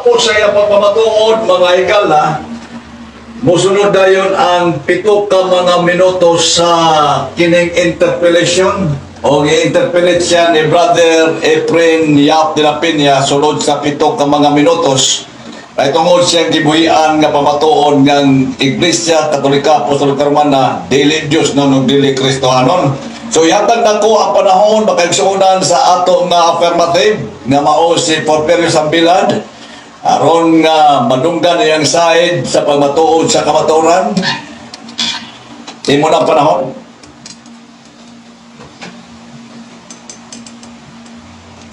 Pagkatapos sa iyang pagpamatuod, mga higala, musunod dayon ang 7 ka mga minutos sa kining interpellation o i-interpellate siya ni Brother Efren Yap de la Peña sulod sa 7 ka mga minutos ay tungod siyang gibuhian nga pamatuod ng Iglesia Katolika Apostolika Romana dili Dios non dili Kristohanon. So yatag nako ang panahon makaigsuonan sa ato nga affirmative nga mao si Porfirio Sambilad aron nga madunggan iyang side sa pagmatuod sa kamatuoran. Imo na panahon.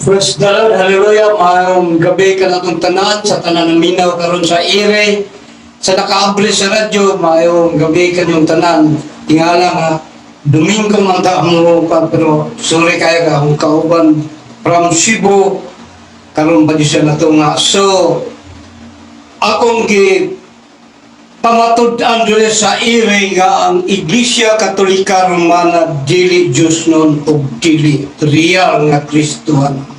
Praise the Lord, hallelujah. Mayong gabi ka na itong tanan, sa tanan ng minaw karon sa ire, sa nakaabli sa radyo, mayong gabi ka yung tanan. Tingala nga, Domingo man mo pa, pero sorry kayo ka, kung kauban from Cebu, karon ba di siya na ito nga. So, akong pamatud-an dili sa ire nga ang Iglesia Katolika Romana dili Diyos nun o dili real nga Kristohan.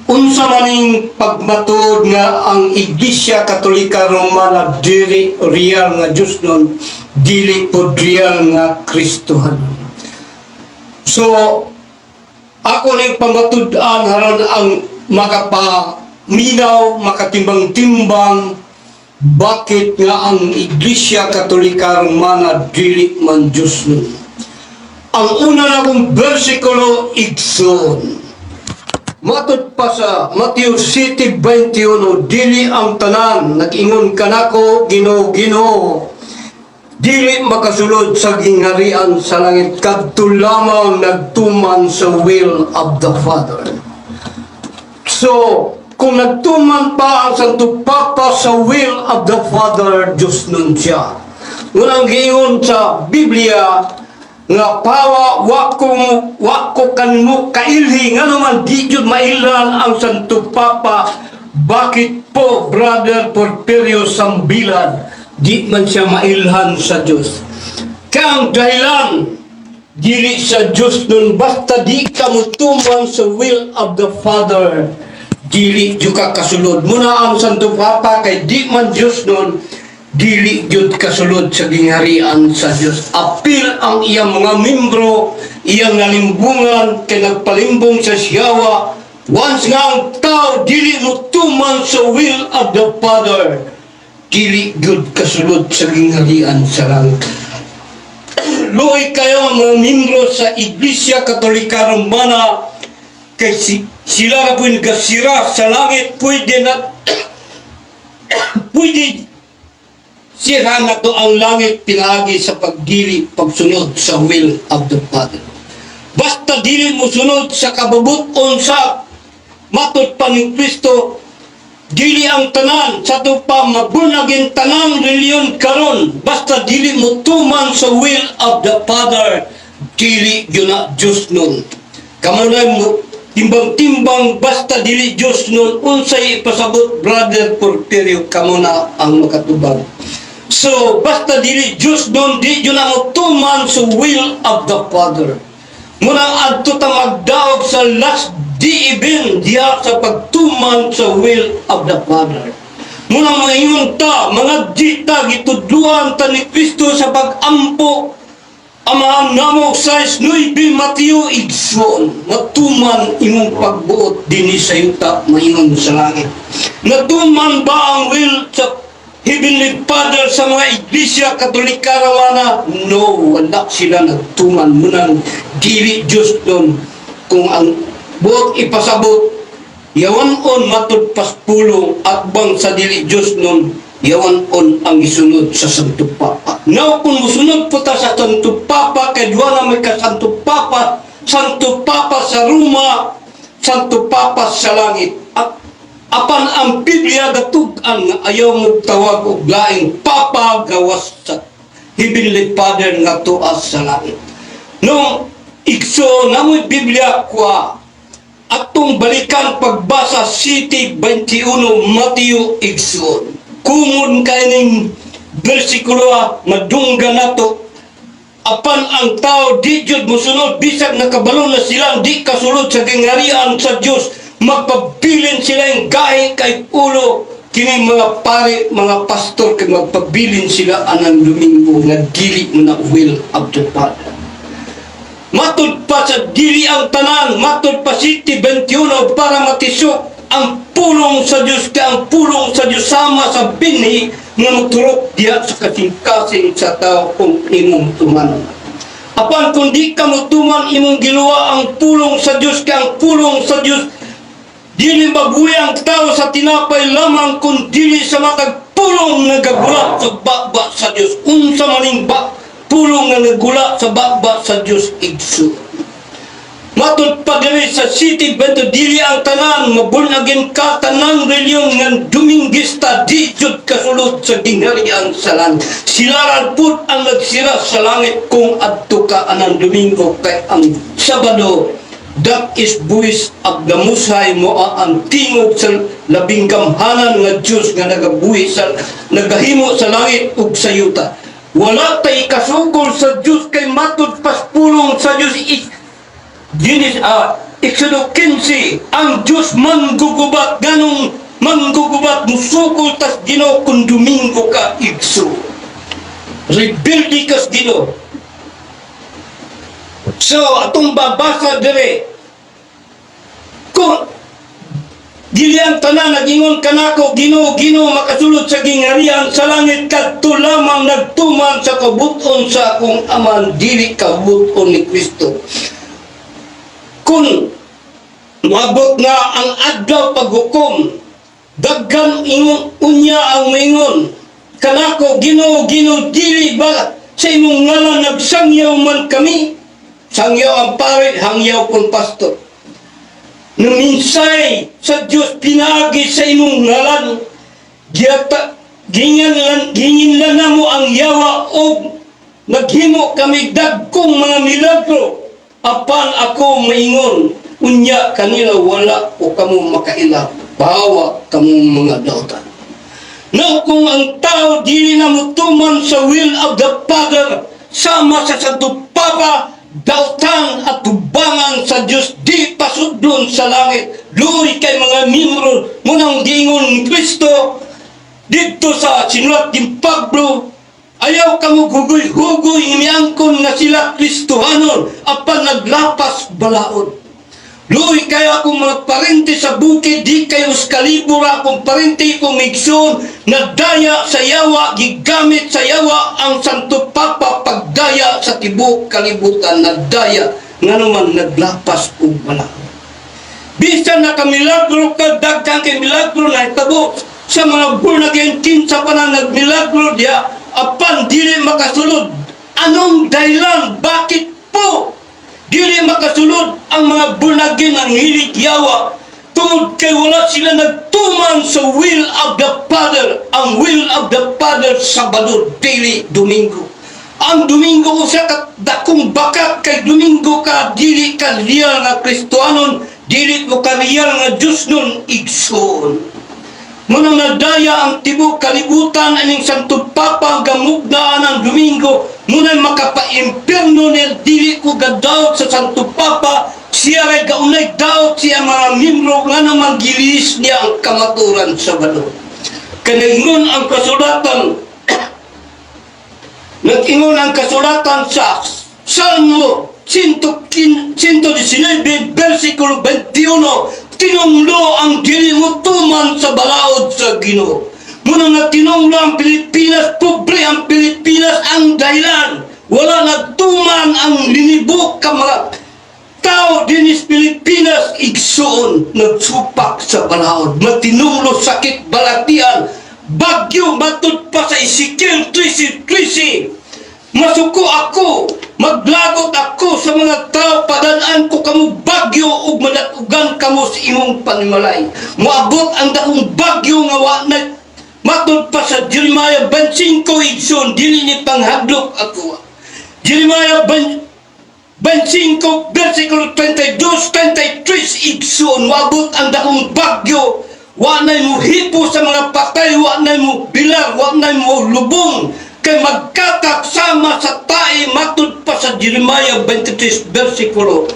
Unsa maning pagmatud nga ang Iglesia Katolika Romana dili real nga Diyos nun, dili po real nga Kristohan. So, ako ning pamatud-an haron ang makapaminaw, makatimbang-timbang bakit nga ang Iglesia Katolika Romana dili man Diyos nun. Ang una na kong versikulo igsoon. Matod pa sa Matthew 7:21, dili ang tanan nag-ingon kanako Ginoo, dili makasulod sa gingharian sa langit kadto lamang nagtuman sa will of the Father. So, kung nagtuman pa ang Santo Papa sa will of the Father, Diyos nun siya. Ngunang giingon sa Biblia, nga pawa wako kanmo kailhi nga naman di jud mailan ang Santo Papa. Bakit po Brother Porfirio Sambilad di man siya mailhan sa Diyos? Kang dahilan dili sa Diyos nun basta di ka mutuman sa will of the Father, dili jud ka kasulod. Muna ang Santo Papa kay di man Diyos nun, dili jud kasulod sa gingharian sa Dios. Apil ang iyang mga membro, iyang nalimbungan kay nagpalimbong sa siyawa. Once nga ang tao dili mutuman sa will of the Father, dili jud kasulod sa gingharian sa langit. Luoy kayo mga membro sa Iglesia Katolika Romana kay sila na po nagasira sa langit, pwede sira na to ang langit pinagi sa pagdili, pagsunod sa will of the Father. Basta dili mo sunod sa kababuton sa matod pa ni Kristo, dili ang tanan sa to pa mabunagin tanang reliyon karon. Basta dili mo tuman sa will of the Father, dili yun na Diyos nun. Kamunay mo timbang-timbang basta dili Diyos nun, unsay ipasabot Brother Porfirio, kamuna ang makatubag. So, basta dili Diyos doon, di yun ang tuman sa will of the Father. Munang adto ta magdaog sa last day event diya sa pagtuman sa will of the Father. Munang mahingon ta, mga dita, gitudluan ta ni Kristo sa pag-ampo. Amahan namo sa 9 Mateo igsoon, matuman imong pagbuot dinhi sa yuta, maingon sa langit. Natuman ba ang will sa Heavenly Father sa mga Iglesia Katolika Romana? No, wala sila nagtuman. Munang dili Diyos doon. Kung ang buot ipasabot, yawan-on matod paspulo at bang sa dili Diyos noon, yawan-on ang isunod sa Santo Papa. Now, kung musunod po ta sa Santo Papa, kay duwa na may ka-Santo Papa sa Roma, Santo Papa sa langit. Apan ang Biblia gatugan nga ayaw mo tawag og laing Papa gawas sa Heavenly Father nga tuas sa langit. Nung igso namoy Biblia kwa atong balikan pagbasa 7:21 Mateo igsoon. Kumon kaning bersikulo madungga nato. Apan ang tao di jud mosunod bisag nakabalo na sila di kasulod sa gingharian sa Dios, magpabilin sila yung gahi kay ulo kini mga pare, mga pastor, kay magpabilin sila anang Domingo nga dili mo na will of the Father. Matod pa sa dili ang tanan, matod pa City 21 para matisok ang pulong sa Diyos ka ang pulong sa Diyos sama sa binhi nga moturok diya sa kasing-kasing sa tao kung imong tuman. Apan kung di ka motuman imong giluwa ang pulong sa Diyos ka ang pulong sa Diyos dili mabuhi ang tao sa tinapay lamang kung dili sa matag pulong nga gagulat sa baba sa Diyos. Unsa maning pulong nga nagula sa baba sa Diyos igso. Matod pa diri sa City 22 dili ang tanan mabunagin ka tanang reliyon nga Dominguista di jud kasulod sa gingharian sa langit. Silaran pud ang nagsira sa langit kung adto ka anang Domingo kay ang Sabado. That is buwis of the Musay mo ang tingog sa labing gamhanan nga Diyos nga nagabuhi sa nagahimo sa langit ug sa yuta. Wala tay kasugol sa Diyos kay matod pas pulong sa Diyos Exodo 15 ang Diyos manggugubat ganong manggugubat musukol tas Ginoo kung Domingo ka igso. Rebelde kas Ginoo. So atong babasa dire kung dili ang tanan nagingon kanako Ginoo makasulod sa gingharian sa langit kadto lamang nagtuman sa kabuton sa akong aman dili kabuton ni Kristo. Kung mabot na ang adlaw paghukom daghan ingon unya ang mingon kanako Ginoo dili ba sa imong ngalan nagsangyaw man kami. Sangyaw ang pare hangyaw kung pastor. Numinsay sa Diyos pinagi sa imong ngalan ginginlan na mo ang yawa o naghimo kami dagkong mga milagro apan ako maingon unya kanila wala o kamo makaila bawa kamo mga dautan. Now kung ang tao dili na mutuman sa will of the Father sama sa Santo Papa dautan at tubangan sa Diyos di pasudlon sa langit luri kay mga miyembro munang giingon ni Kristo dito sa sinulat ni Pablo ayaw kamo hugoy-hugoy imiangkon nga sila Kristohanon apan naglapas balaod. Luri kayo akong mga parente sa bukid di kayo skalibura akong parente kong migsoon na daya sa yawa gigamit sa yawa ang Santo Papa pagdaya sa tibok kalibutan na daya nga naman naglapas og balaod. Bisan nakamilagro ka dagkang kay milagro na itabo sa mga born again kinsa pa na nagmilagro diya apan dili makasulod. Anong dahilan? Bakit po dili makasulod ang mga born again ang hilig yawa tungod kay wala sila nagtuman sa will of the Father. Ang will of the Father Sabado dili Domingo. Ang Domingo usa ka dakong bakat kay Domingo ka dili ka real nga Kristohanon dili mo ka real nga Diyos nun igsoon. Munang nadaya ang tibok kalibutan aning Santo Papa gamugnaan ang Domingo munang makapa-impierno ni dili ko gadaot sa Santo Papa siya ray gaunay daot siya mga miyembro nga naman gilis niya ang kamaturan sa Sabado. Kanaingon ang kasulatan nag-ingon ang kasulatan sa Salmo 119 versikulo 21 tinunglo ang dili mo tuman sa balaod sa Ginoo. Muna nga tinunglo ang Pilipinas, pobre ang Pilipinas ang dahilan. Wala nagtuman ang linibok ka mga tao dinis Pilipinas igsoon nagsupak sa balaod. Matinunglo sakit balatian, bagyo matod pa sa Ezekiel 13:13. Masuko ako, maglagot ako sa mga tao, padadaan ko kamo bagyo ug madatugan kamo sa imong panimalay. Moabot ang dakong bagyo nga wa na matod pa sa Jeremiah 25 igsoon dili ni panghadlok ako. Jeremiah 25 versikulo 22-23 igsoon moabot ang dakong bagyo wa nay mo hipo sa mga patay, wa nay mo bilar, wa nay mo lubong kay magkakaksama sa tae matod pa sa Jeremiah 23 versikulo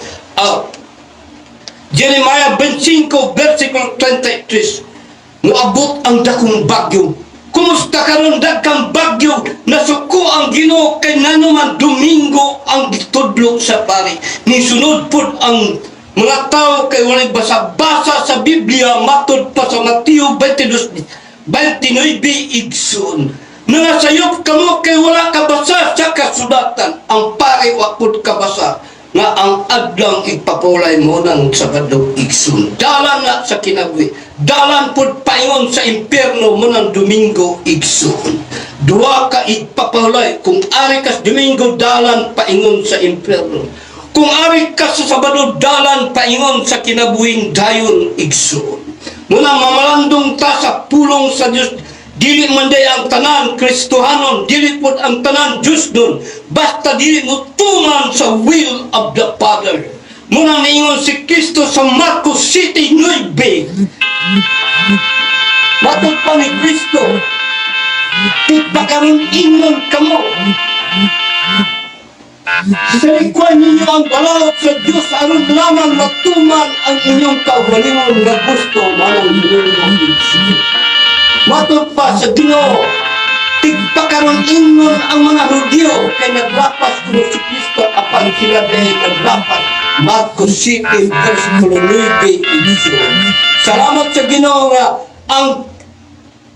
Jeremiah 25 versikulo 23 moabot ang dakong bagyo. Kumusta karon daghang bagyo nasuko ang Ginoo kay nanuman Domingo ang gitudlo sa pari. Nisunod pud ang mga tao kay walay basa-basa sa Biblia matud pa sa Mateo 22:29 igsoon. Nangasayop kamo kay wala ka basa sa kasulatan. Ang pari wa pud kabasa nga ang adlang ipapulay mo ng Sabado igsoon. Dalan na sa kinabuhi. Dalan pud paingon sa impyerno mo ng Domingo igsoon. Duwa ka ipapulay. Kung ari kas Domingo, dalan paingon sa impyerno. Kung ari ka sa Sabado, dalan paingon sa kinabuhing dayon igsoon. Muna mamalandong ta sa pulong sa Diyos. Dili man day ang tanan Kristohanon, dili pud ang tanan Diyos nun. Basta dili mo tuman sa will of the Father. Muna niingon si Kristo sa Marcos City 9. Matod pa ni Kristo, di pa karon ingon kamo. Sa likwan ninyo ang balawat sa Diyos aron lamang matuman ang inyong kaugalingon nga gusto manang inyong Diyos. Matod pa sa Ginoo, tigpakaroon ingon ang mga Hudyo kay naglapas kuno si Kristo apan sila dahil naglapas. Marcos City, versikulo 9. Salamat sa Ginoo nga ang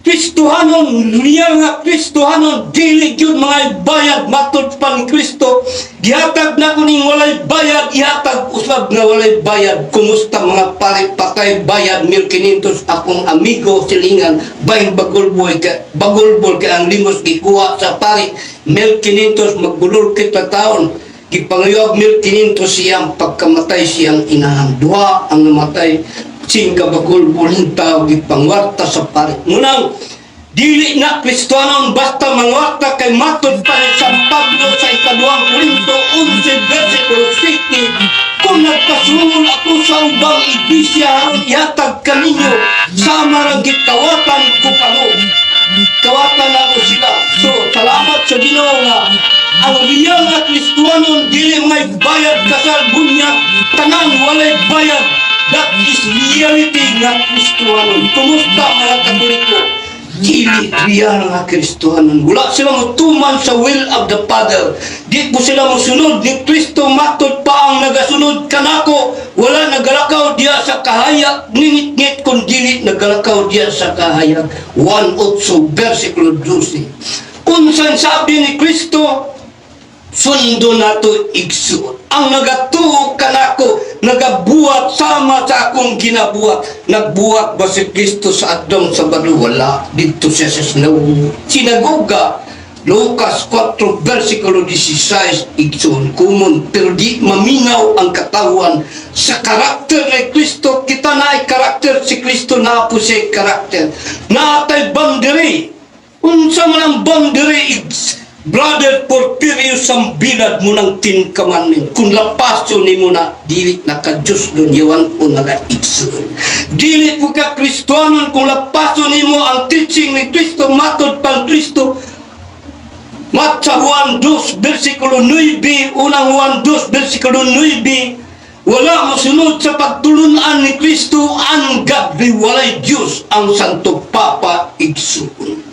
Kristohanon, real nga Kristohanon, dili yun mga bayad, matod pa ni Kristo. Gihatag na kuning walay bayad, ihatag usab na walay bayad. Kumusta mga pare patay bayad, 1,500 akong amigo silingan, bayang bagulbol ka ang limos gikuha sa pare, 1,500 magbulol kita taon. Gipangayog 1,500 siyang pagkamatay siyang inahan. Duha ang namatay. Singga bagulbol ng tao gipangwarta sa pare. Munang dili na Kristohanon basta mangwarta kay matod pa ni San Pablo sa 2 Korinto 11 versikulo 7. Kung nagpasungol ako sa ubang iglesia aron ihatag kaninyo, sama ra gikawatan ko kamo. Kawatan ako sila. So salamat sa Ginoo nga ang real nga Kristohanon dili may bayad kasal bunyag, tanan walay bayad. That is reality nga Kristohanon. Kumusta mga Katoliko? Dili real nga Kristohanon. Wala sila mutuman sa will of the Father. Di po sila musunod ni Kristo. Matod pa ang nagasunod kanako. Wala nagalakaw diya sa kahayag. Ningit-ngit kung dili nagalakaw diya sa kahayag. 1:8 versikulo 12. Kung saan sabi ni Kristo, sundo nato igsuon. Ang nagatuo kanako, nagabuhat sama sa akong ginabuhat. Nagbuhat ba si Kristo sa adong Sabado? Wala. Dito siya sa sinagoga. Lucas 4 versikulo 16 igsuon. Kumon, pero di maminaw ang katawan sa karakter ni Kristo. Kita na ay karakter si Kristo, na po siya karakter. Naatay bandiri. Unsa man ang bandiri Brother Porfirio Sambilad mo ng 10 Commandments. Kung lapasyo ni mo na, dili na ka Diyos nun, yawan o nalaigsoon. Dili po ka Kristohanon kung lapasyo ni mo ang teaching ni Kristo, matod pang Kristo. Matsa Juan 2, versikulo 9, unang Juan 2, versikulo 9, wala masunod sa pagtulunan ni Kristo, ang gabi walay Diyos, ang Santo Papa igsuon.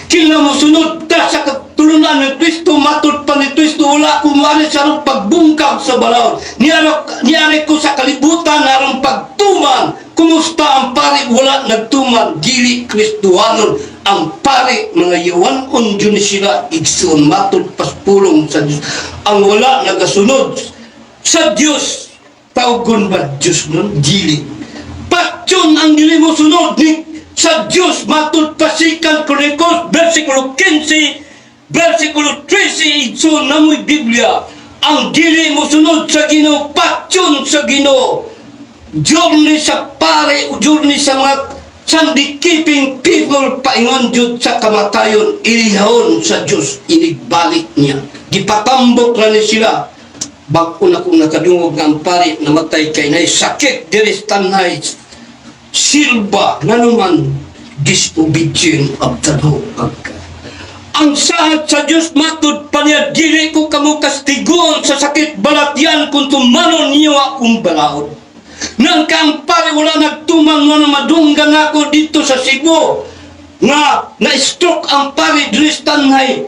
Kila mosunod ta sa katulunan ni Kristo, matod pa ni Kristo, wala kumari sa arong pagbungkag sa balaod. Niyari ko sa kalibutan, arong pagtuman. Kumusta ang pari? Wala nagtuman. Dili Kristohanon ang pari, mga yawanon dyan sila igsoon, matod paspulong sa Diyos. Ang wala nagasunod sa Diyos, tawgon ba Diyos nun? Dili. Patyon ang dili mo sunod ni sa Diyos, matod pasikan Chronicles, versikulo 15, versikulo 13, igsoon na mo'y Biblia. Ang dili mo sunod sa Ginoo, patyon sa Ginoo. Journey sa pare, journey sa mga Sunday-keeping people, paingon Diyos sa kamatayon, ilihon sa Diyos, inigbalik niya. Gipatambok na ni sila. Bago na kung nakadungog ng pare, namatay kay na sakit, diristanay, silba na naman disobedient of the law of God. Ang sahat sa Diyos matod pa niya, dili ko kamo kastigon sa sakit balatyan kung tumanon niyo akong balaod. Nang kang pare wala nagtumang nga na madunggan ako dito sa Cebu nga na-stroke ang pare diri sa tanhay,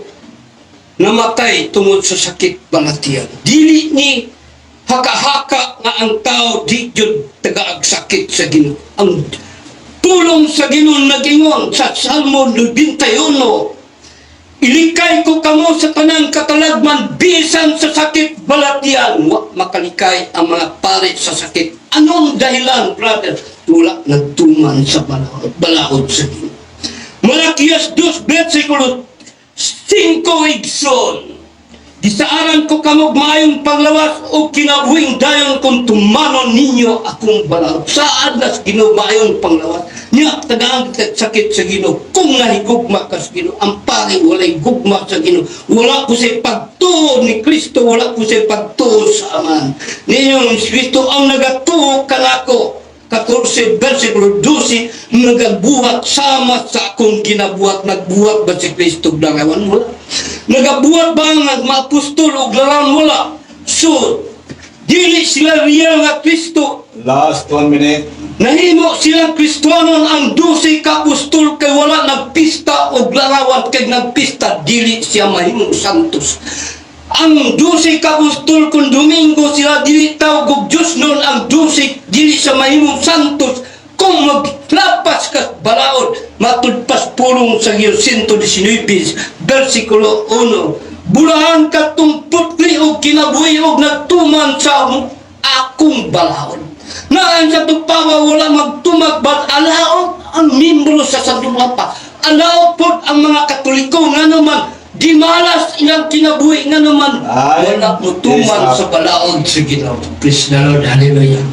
namatay tungod sa sakit balatian. Dili ni haka-haka nga ang tao di jud tagaag sakit sa Ginoo. Ang tulong sa Ginoo nagingon sa Salmo 91, ilikay ko kamo sa tanang katalagman bisan sa sakit balatian. Wa makalikay ang mga pare sa sakit. Anong dahilan, brother? Wala nagtuman sa balaod sa Ginoo. Malakias 2 versikulo 5 igsoon. Gisaaran ko kamog maayong panglawas o kinabuhing dayon kung tumanon ninyo akong balaod. Saan nas Ginoo maayong panglawas? Niya tagaan sakit sa Ginoo. Kung nahigugma ka sa Ginoo, ang pare walay gugma sa Ginoo. Wala ko sa pagtuo ni Kristo, wala ko sa pagtuo sa Aman. Ninyong Kristo ang nagatuo kanako. 14 versikulo 12, nagabuhat sama sa akong ginabuhat. Nagbuhat ba si Kristo larawan? Wala. Nagabuhat ba ang mga-apostol o larawan? Wala. So, dili sila real nga Kristo. Last 1 minute. Nahimo silang Kristohanon ang 12 ka-apostol kay wala nagpista o larawan kay nagpista. Dili siya mahimong santos. Ang 12 ka-apostol kung Domingo sila dili tawag og Diyos noon, ang 12 dili sa mahimong santos. Kung maglapas ka balaod, matudpas pulong sa 119 versikulo 1. Bulahan ka tumputli o kinabuhi o nagtuman sa akong balaod. Naan sa tupawa wala magtumag, but alaot ang membro sa Santo Papa. Alaot po ang mga Katoliko nga naman di malas ilang kinabuhi nga naman wala mo tuman sa balaod sa Ginoo. Praise the Lord. Hallelujah.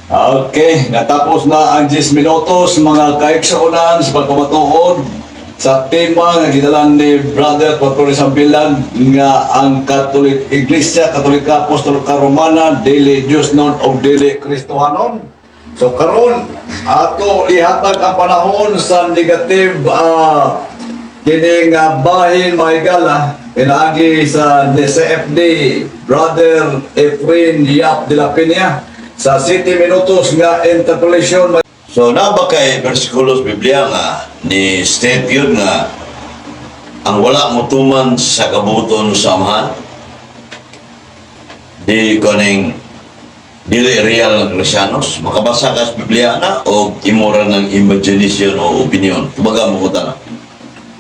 Okay, natapos na ang 10 minutos mga kaiksaunan sa pagpamatuod sa tema nga ginalan ni Brother Pastor Sambilan nga ang Katolik Iglesia, Katolika Apostolika Romana, dili Diyos nun o dili Kristohanon. So karon ato ihatag ang panahon sa negative kining bahin mahigala pinaagi sa CFD Brother Efrain Yap de la Peña sa 7 minutos nga interpolation. So na ba kay versikulos Biblia nga ni state yun nga ang wala mo tuman sa kabuton sa amahan di kaning dili real ng Kristiyanos, makabasa ka sa Biblia na o imura ng imagination o opinion. Tumaga mo ko na.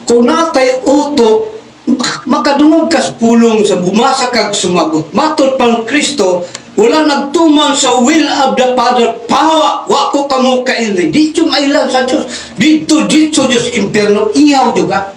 Kung natay utok, makadungog ka sa pulong sa bumasa kag sumagot. Matod pang Kristo, wala nagtuman sa will of the Father. Pawa, wako kamo kaili. Dito mailan sa Diyos. Dito Diyos impierno. Iyaw juga.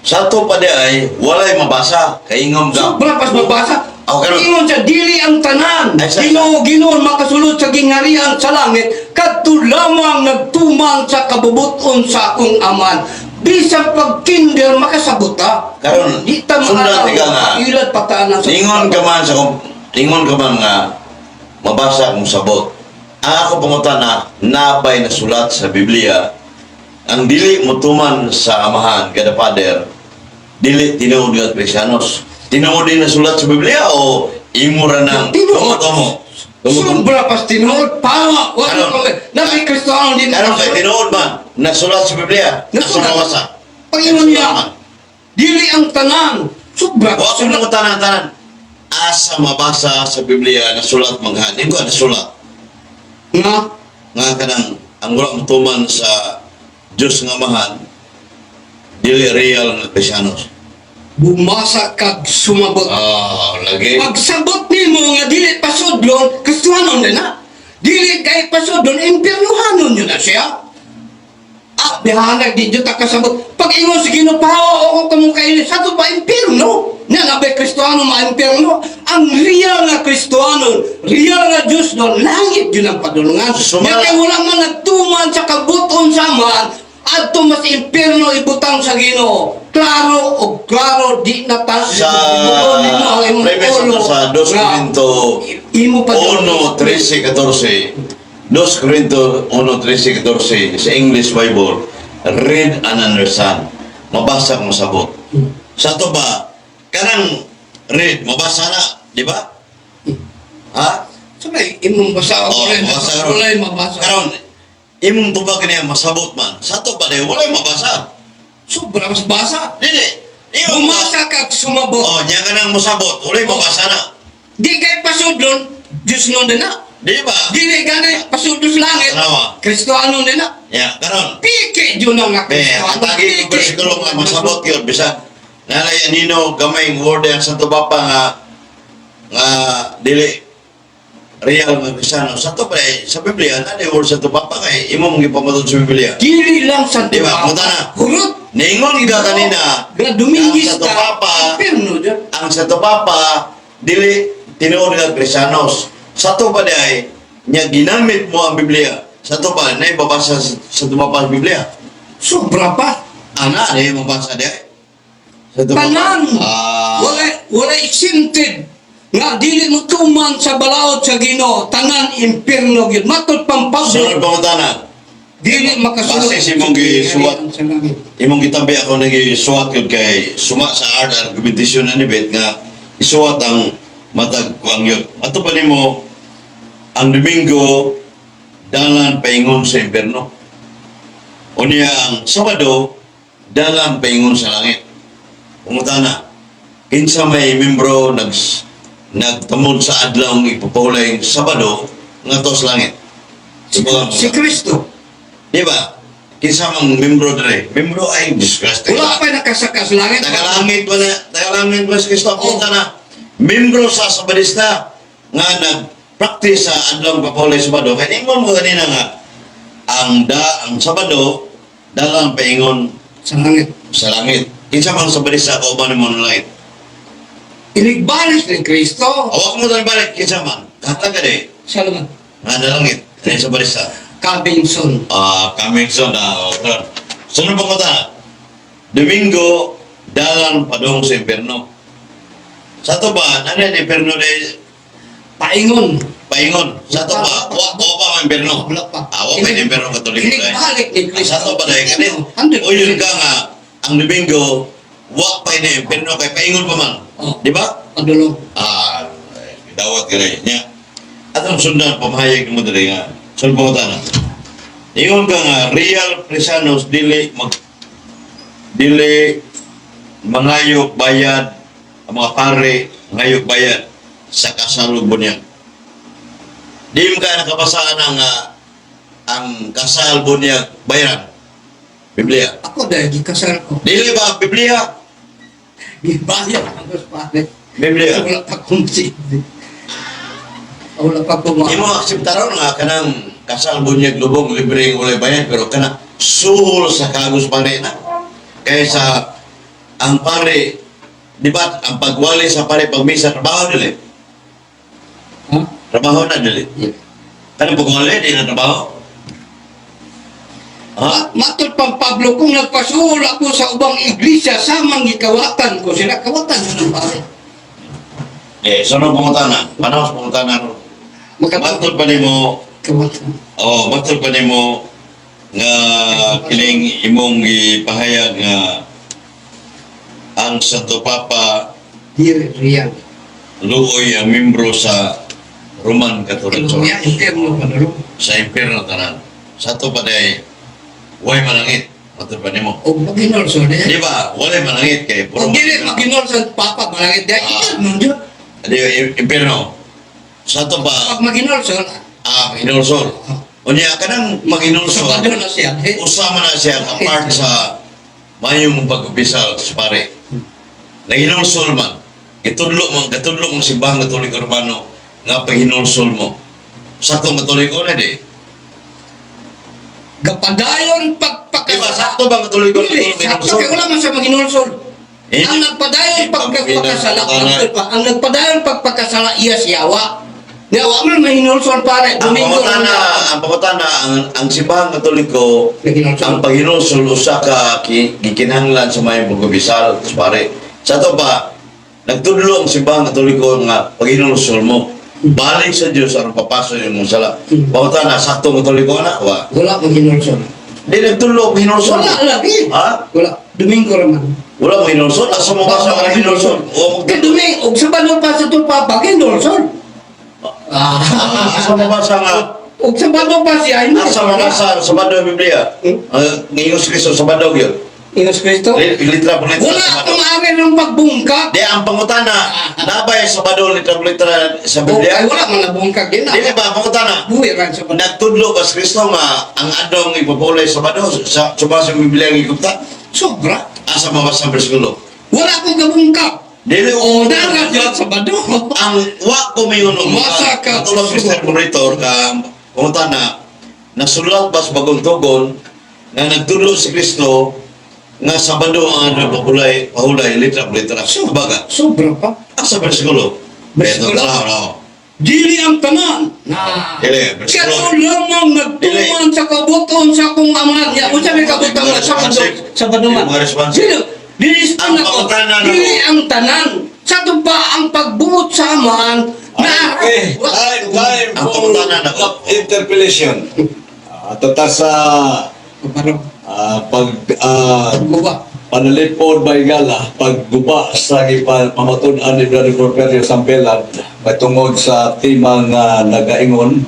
Sa to pa di ay walay mabasa kaingom ka. Sobra pas mabasa. Ako karon. Ingon sa dili ang tanan. Ay, sa- Ginoo makasulod sa gingarihan sa langit. Kadto lamang nagtuman sa kabubuton sa akong aman. Bisang pagkinder makasabot ta. Karon, di ta sundan tiga nga. ilat patanan sa Ingon ka man nga mabasa kung sabot. Ang ako pangutan na nabay na sulat sa Biblia ang dili mutuman sa amahan kada pader dili tinuod nga Kristiyanos. Tinuod din na sulat sa Biblia o imura ng Tinuod. tumo. Sobra pas tinuod. Pawa. Karon- Nabi Kristohanon din. Karon kay tinuod man nasulat sa Biblia. Nasulat. Nasulat. Pag-ingon niya, dili ang tanan. Sobra. Wa ko nang tanan-tanan. Asa mabasa sa Biblia na sulat manghanin ko na sulat Nga. nga kanang ang wala mutuman sa Diyos nga amahan dili real nga Kristiyanos. Bumasa kag sumabot. Lagi. Pagsabot nimo nga dili pasudlon, Kristohanon din na. Dili kay pasudlon, impiernohanon yun na siya. Bihanag di Diyos kasabot. Pag ingon si Ginoo, pahawa ako kamong kaili, sa to pa impierno. Nga nabi Kristohanon ma-impierno. Ang real nga Kristohanon, real nga Diyos doon, langit yun ang padulungan. Sumala- Nga kay wala man nagtuman sa kabuton sa man, adto mas impierno ibutang sa Ginoo. Klaro o klaro di na ta Sa premise ito sa 2 Corinto imo pa 1:13-14. 2 Corinto 1:13-14 sa English Bible. Read and understand. Mabasa kung sabot. Sa to ba kanang read mabasa na, di ba? Ha? Sabay imong basa ako rin. mabasa Wala yung mabasa. Karon imong tubag niya masabot man. Sa to ba wala mabasa. Sobra mas basa. Dili. Di ba Bumasa kag sumabot. Oh, niya ka nang musabot. Uli mabasa na. Di kay pasudlon, Diyos nun din na. Di ba? Dili gani pasudlon sa langit. Tanawa. Kristo ano din na. Ya, karon. Piki yun ang nga Eh, Kristo. ang tagi ng bersikulo nga masabot yun. Bisa, nalay anino gamay ng word ang Santo Papa nga dili real nga Kristiyano. Santo pa sa Biblia, nalay word Santo Papa kay imo mong ipamatod sa Biblia. Dili lang sa Di ba? Punta na. Hurot. Ningon ka kanina, Nga dumingis ang Santo ka. Papa, Perno dyan. ang Santo Papa, dili tinuod nga Kristiyanos. Santo pa ay niya ginamit mo ang Biblia. Santo pa, na ibabasa sa Santo Papa ang Biblia. Sobra pa. Ana, na ibabasa di ay. Santo Papa. Tanan. Ah, Wala isinted. Nga dili mo tuman sa balaod sa Ginoo. Tanan impierno gyud. Matod pang sunod Pablo. pangutanan. Dili makasulod. Base si mong gisuwat. Sa langit. Imong gitabi ako nag-isuwat yun kay suma sa art argumentation na ni Bet nga isuwat ang matag kuang yun. Ato pa nimo ang Domingo dalan paingon sa impierno. O niya ang Sabado dalan paingon sa langit. Pumutana, kinsa may membro nagtamod sa adlaw ng ipapahulay Sabado nga to sa langit. Si Kristo. Di ba? Kinsa mang membro dire. Membro ay discuss. Wala pa nakasaka sa langit. Tagalangit ba si Kristo punta na membro sa Sabadista nga nag-practice sa adlaw papulay Sabado. Kaya ingon mo kanina nga ang Sabado dalang paingon Sa langit. sa langit. Kinsa mang Sabadista o ba mo ng langit? Inigbalis ni Kristo. Awak mo tani balik kinsa man. Kata ka di. Sa langit. Nga na langit. Ano yung Sabadista? Cabinson. Coming soon na. Sunod pa ko ta. Domingo, dalan padong sa impierno. Sa to ba, ano yung impierno na Paingon. paingon? Sa to ba, wa pa ang impierno. Wala pa. Wa pa yung impierno katoliko na. Inigbalik ni Kristo. Sa to ba dahil kanin? 100%. O yun ka nga, ang Domingo, wa pa yung impierno kay paingon pa man. Oh. Di ba? Padulong. Dawat ka rin niya. At ang sundan, pamahayag mo dali nga. Sunod po ko na. Ingon ka nga, real Cristianos, dili mangayok bayad, ang mga pare, ngayok bayad sa kasalubon niya. Di mo ka nakabasaan ang kasal bunyag bayaran. Biblia. Ako dahil gikasal ko. Dili ba Biblia? Gibayad ang pare. Biblia. Wala pa kong sindi. Wala pa kong Imo akseptaron nga kanang kasal bunyag lubong libre ulay bayan pero kana suhol sa kagos pare na. Kaysa ang pare di ba ang pagwali sa pare pagmisa trabaho dili. Ha? Trabaho na dili. Kanang pagwali di na trabaho. Ha? Matod pang Pablo, kung nagpasuhol ako sa ubang iglesia, samang gikawatan ko sila. Kawatan ko ng pare. Sunod pangutana. Panos pangutana ro. Matod pa nimo Kawatan. matod pa nimo nga kining imong gipahayag nga ang Santo Papa Here, riyan. luoy ang membro sa Roman Catholic Church. Kaya, interno pa na rin. Sa impierno tanan. Sa to pa day way manangit. Matod pa nimo. O maginol so Di de. ba? Wala manangit kay O dili maginol sa papa, malangit dahil interno dyan. Di impierno. Sa to pa Pag maginol so, hinulsol. Unya kanang maghinulsol. sabado na siya. Usama na siya ang part sa mayong pag-ubisal sa pare. Naginulsol man. Katudlo mong simbahang Katoliko Romano nga paghinulsol mo. Sa itong Katoliko na di. Gapadayon Di ba? pagpakasala. Sakto ba Katoliko na Dili, sakto hinulsol? kaya wala man siya maginol so. Eh, Ang nagpadayon pagpakasala, pagpakasala. ang nagpadayon pagpakasala iya siyawa. Yawa man mahinulson pare, Domingo ang pangutana, ang simbahang Katoliko, ang paghinulsol usa ka gikinahanglan sa may pag-ubisal sa pare. Sa to pa, nagtudlo ang simbahang Katoliko nga paghinulsol mo. Balik sa Diyos ang papasok yung mong sala. Pangutana, sakto Katoliko na, wa. wala maginulson. Di nagtudlo ang hinulsol. Wala lagi. Ha? Wala. Domingo raman. Wala mo hinulsol? Asa mo basa ang hinulsol? Kaya Domingo, og Sabado pa sa ito pa, maginulson. Asa mo basa nga? Og Sabado pa siya, hindi. Asa mo basa sa Sabado Biblia? Ngayon si Kristo, Sabado yun. Inos Kristo? Litra po litra Wala sa akong Sabado. ari ng pagbungkag. Di ang pangutana, nabay Sabado litra po litra sa Ay, Biblia. wala man nabungkag din. Dili ba pangutana? Buhay rin sa Sabado. Nagtudlo ba sa Kristo nga ang adong ipapulay Sabado sa subasa Biblia ang ikupta? Sobra. Asa mabasa ang bersikulo? Wala akong gabungkag. Dili O, darat lang sa Sabado. ang wa ko mayon Masa ka. tulong Mr. Monitor ka pangutana nasulat ba sa bagong tugon na nagtudlo si Kristo nga Sabado ang pahulay litra po litra. Baga, Sobra pa. asa bersikulo? Bersikulo? Beto na. Dili ang tanan. Na. Dili, bersikulo. Kato lamang nagtuman sa kabuton sa kung aman. Ya, unsa may kabuton nga Sabado man. Mga responsive. Dili Ang na ko. pangutanan ako. Dili ang tanan. Sa ba ang pagbuot sa aman na Okay, time Ang for pangutanan ako. interpellation. Tata sa Parang pag guba. panalipod by gala pagguba sa pamatunan ni Brother Porfirio Sampelad patungod sa timang nagaingon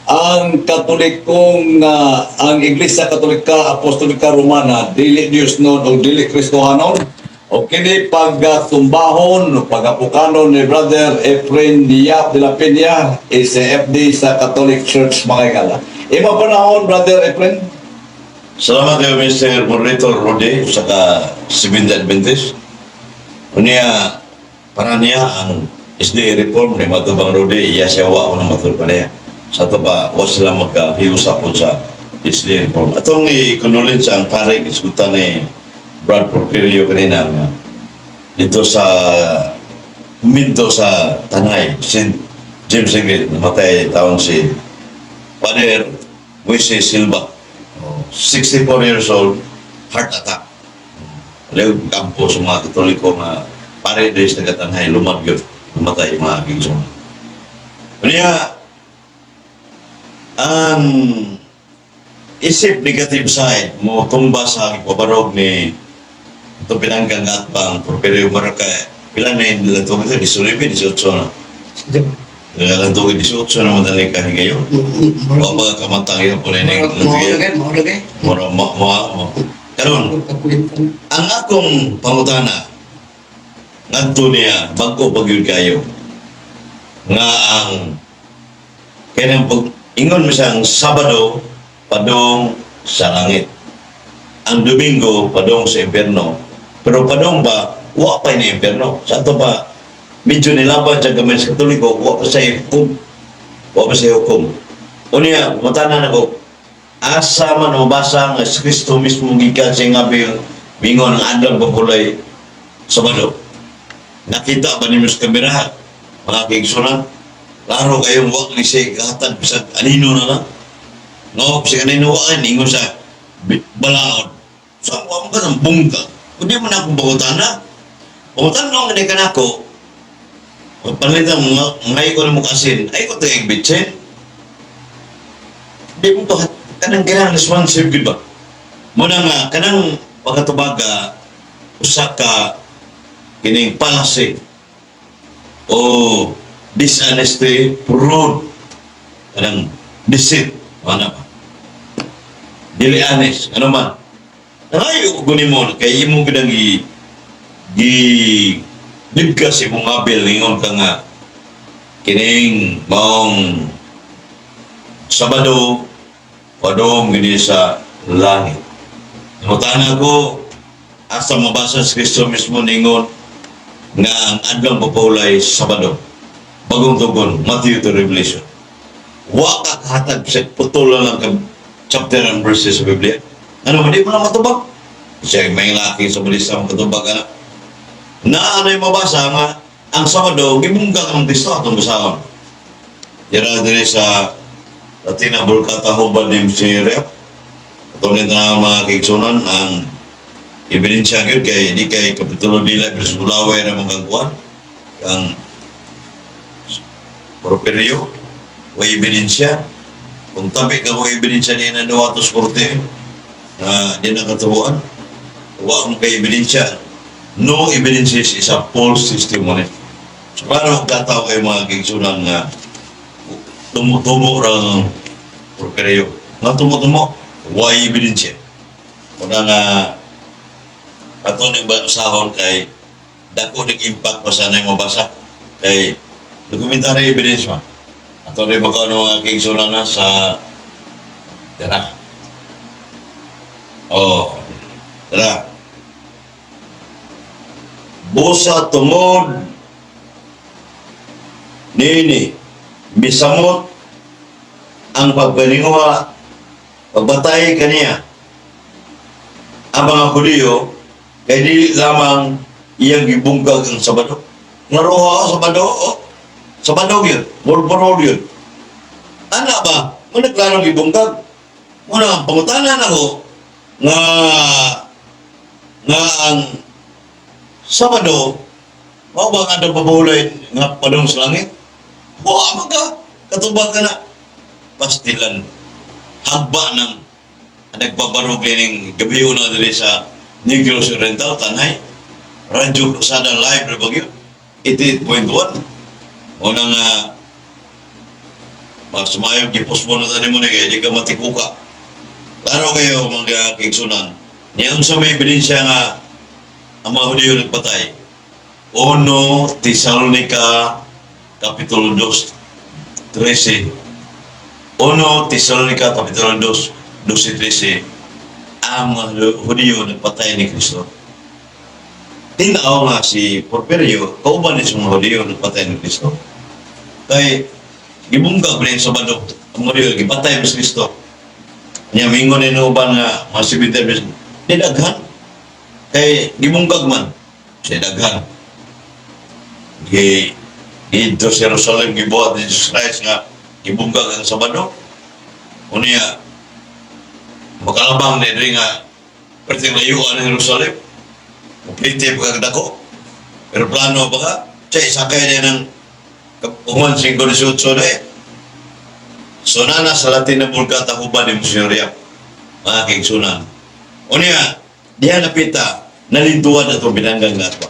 ang Katolikong ang Iglesia Katolika Apostolika Romana dili Dios non o dili Kristohanon o kini pagtumbahon o pagapukanon ni Brother Efren Diap de la Peña SFD sa Catholic Church mga gala. Ima panahon Brother Efren. Salamat kayo Mr. Monitor Rode sa Seventh Adventist. Unya para niya ang SDA reform ni Matubang Rode iya siya wa ko na matul pa niya. Sa ito pa, wa sila magkahiusap po sa SDA reform. Atong i-acknowledge ang pare iskutan ni Brad Porfirio kanina nga dito sa minto sa Tanay, St. James Ingrid, namatay taon si Father Moises Silva. 64 years old, heart attack. Lew kampo sa mga Katoliko nga pare dahil sa Tanay, lumagyo, namatay mga kigso. Kanya, ang isip negative side mo tumba sa pabarog ni ito pinanggang at pang Porfirio Marca. Pila na yung lantong ito, 19, 18 na. Lantong 18 na madaling kahigayon. O mga kamantang yun po na yung Maulagay. Karon, ang akong pangutana ngadto niya bago pagyud kayo nga ang kanang ingon mo siyang Sabado padong sa langit, ang Domingo padong sa impyerno, pero padong ba wa pa ni impyerno sa ato ba medyo nilaban sa gamay sa Katoliko wa pa sa hukom unya matanan ako asa man mabasa nga si Kristo mismo gikan sa nga bingon ang adlang papulay Sabado. Nakita ba ninyo sa kamera mga kaigsunan? Laro kayong wak ni siya kahatag sa anino na lang. No, si anino wakan, ingon sa balaod. So, wak mo ka ng bungka. Kundi mo na akong bagutana. Bagutana nung hindi ka na ako, palitan mga ko na mo kasin, ay ko tayong bitsin. Di mo ba, kanang kailangan responsive, good ba? Muna nga, kanang pagkatubaga, usa ka, kining palasi, o dishonesty, fraud, kanang deceit, ano pa? Dili honest, ano man. Nangayo ko kunin mo, kaya imong kinang libkas imong abel, ingon ka nga, kining maong Sabado, padong gini sa langit. Namutana ko, asa mabasa sa Kristo mismo ningon, nga ang adlang papulay sa Sabado. Bagong tugon, Matthew to Revelation. Wa ka kahatag sa putulan ng chapter and verses sa Biblia. Ano, hindi mo na matubag. Siya may laki sa balisa ang katubag ka na. Na ano yung mabasa nga, ang Sabado, gibungka ka ng Kristo atong basahon. Yara dire sa Latina Bulkata Hubad ni si Rep. Atong nito na mga kaigsunan, ang ebidensya yun kay di kay Kapitulo nila versus Bulaway na mga kuwan. Ang Porfirio, way ebidensya. Kung tabi ka way ebidensya niya na Duatos Korte, na di nakatubuan, huwag mong kay ebidensya. No evidences is a false testimony. So, paano magkataw kayo mga kaigsunan nga tumutumo ng Porfirio? Nga tumutumo, way ebidensya. Kung nga ato ni basahon kay dako ning impact pa sa nang mabasa kay documentary evidence man. Ato rin baka mga kingsunan na sa tara. Oh, tara. Busa tungod nini misamot ang pagpaninguha pagbatay kaniya ang mga Hudiyo kay di lamang iyang gibungkag ang Sabado. Naruha Sabado, Sabado yun, Mormon yun. Ano ba? Kung nagklarong gibungkag, muna pangutanan ako nga ang Sabado, mao ba nga pabulay nga padung sa langit? Wa ka, katubag ka na. Pastilan, hagba ng nagbabarog ng gabi una dali sa Negros Oriental, Tanay. Radyo Kusada Live na bagyo. 88.1. Unang sumayog, gipos mo na tayo mo na kaya di ka matikuka. Klaro kayo mga kingsunan. Niyang sa may ebidensya nga ang mga Hudiyo nagpatay. 1 Tesalonica Kapitulo 2, 13. 1 Tesalonica Kapitulo 2, 12-13. Ang mga Hudiyo nagpatay ni Kristo. Tinaaw nga si Porfirio, kauban ni sa mga Hudiyo nagpatay ni Kristo. Kaya, gibunggag rin sa Sabado, ang mga Hudiyo, gipatay ni Kristo. Niya, mingon ni Nuban nga, mga sibiter, didaghan. Kaya, gibunggag man, siya daghan. Dito sa Jerusalem, gibuhat ni Jesus Christ nga, gibunggag ang Sabado. Unya, makalabang na rin nga, perting layuan ng Jerusalem. Complete pagkagdako. Pero plano ba ka? Siya isakay niya ng Kapungan 5-18 na eh. So nana sa Latin na Bulgata huban ni Musyoriak. Mga kingsunan. Unya, diyan napita, nalintuan na itong binanggang gatwa.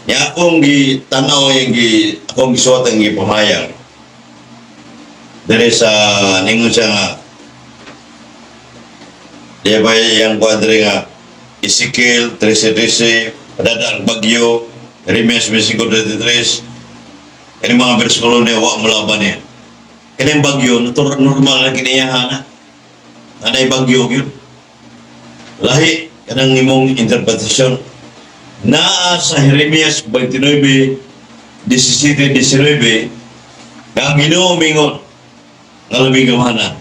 Niya akong gitanaw akong gisuot ang gipamayang. Dari sa ningon siya nga, diya ba yung kwadre nga, Ezekiel 13:13, padadaan bagyo, Jeremias 25:33, kani mga bersikulo niya, wak mulaban niya. Kani bagyo, normal na kiniyahan na. Anay bagyo yun. Lahi, kanang imong interpretasyon. Naa sa Jeremias 29:17-19, nga ang Ginoo mingon, nga labing gamahanan.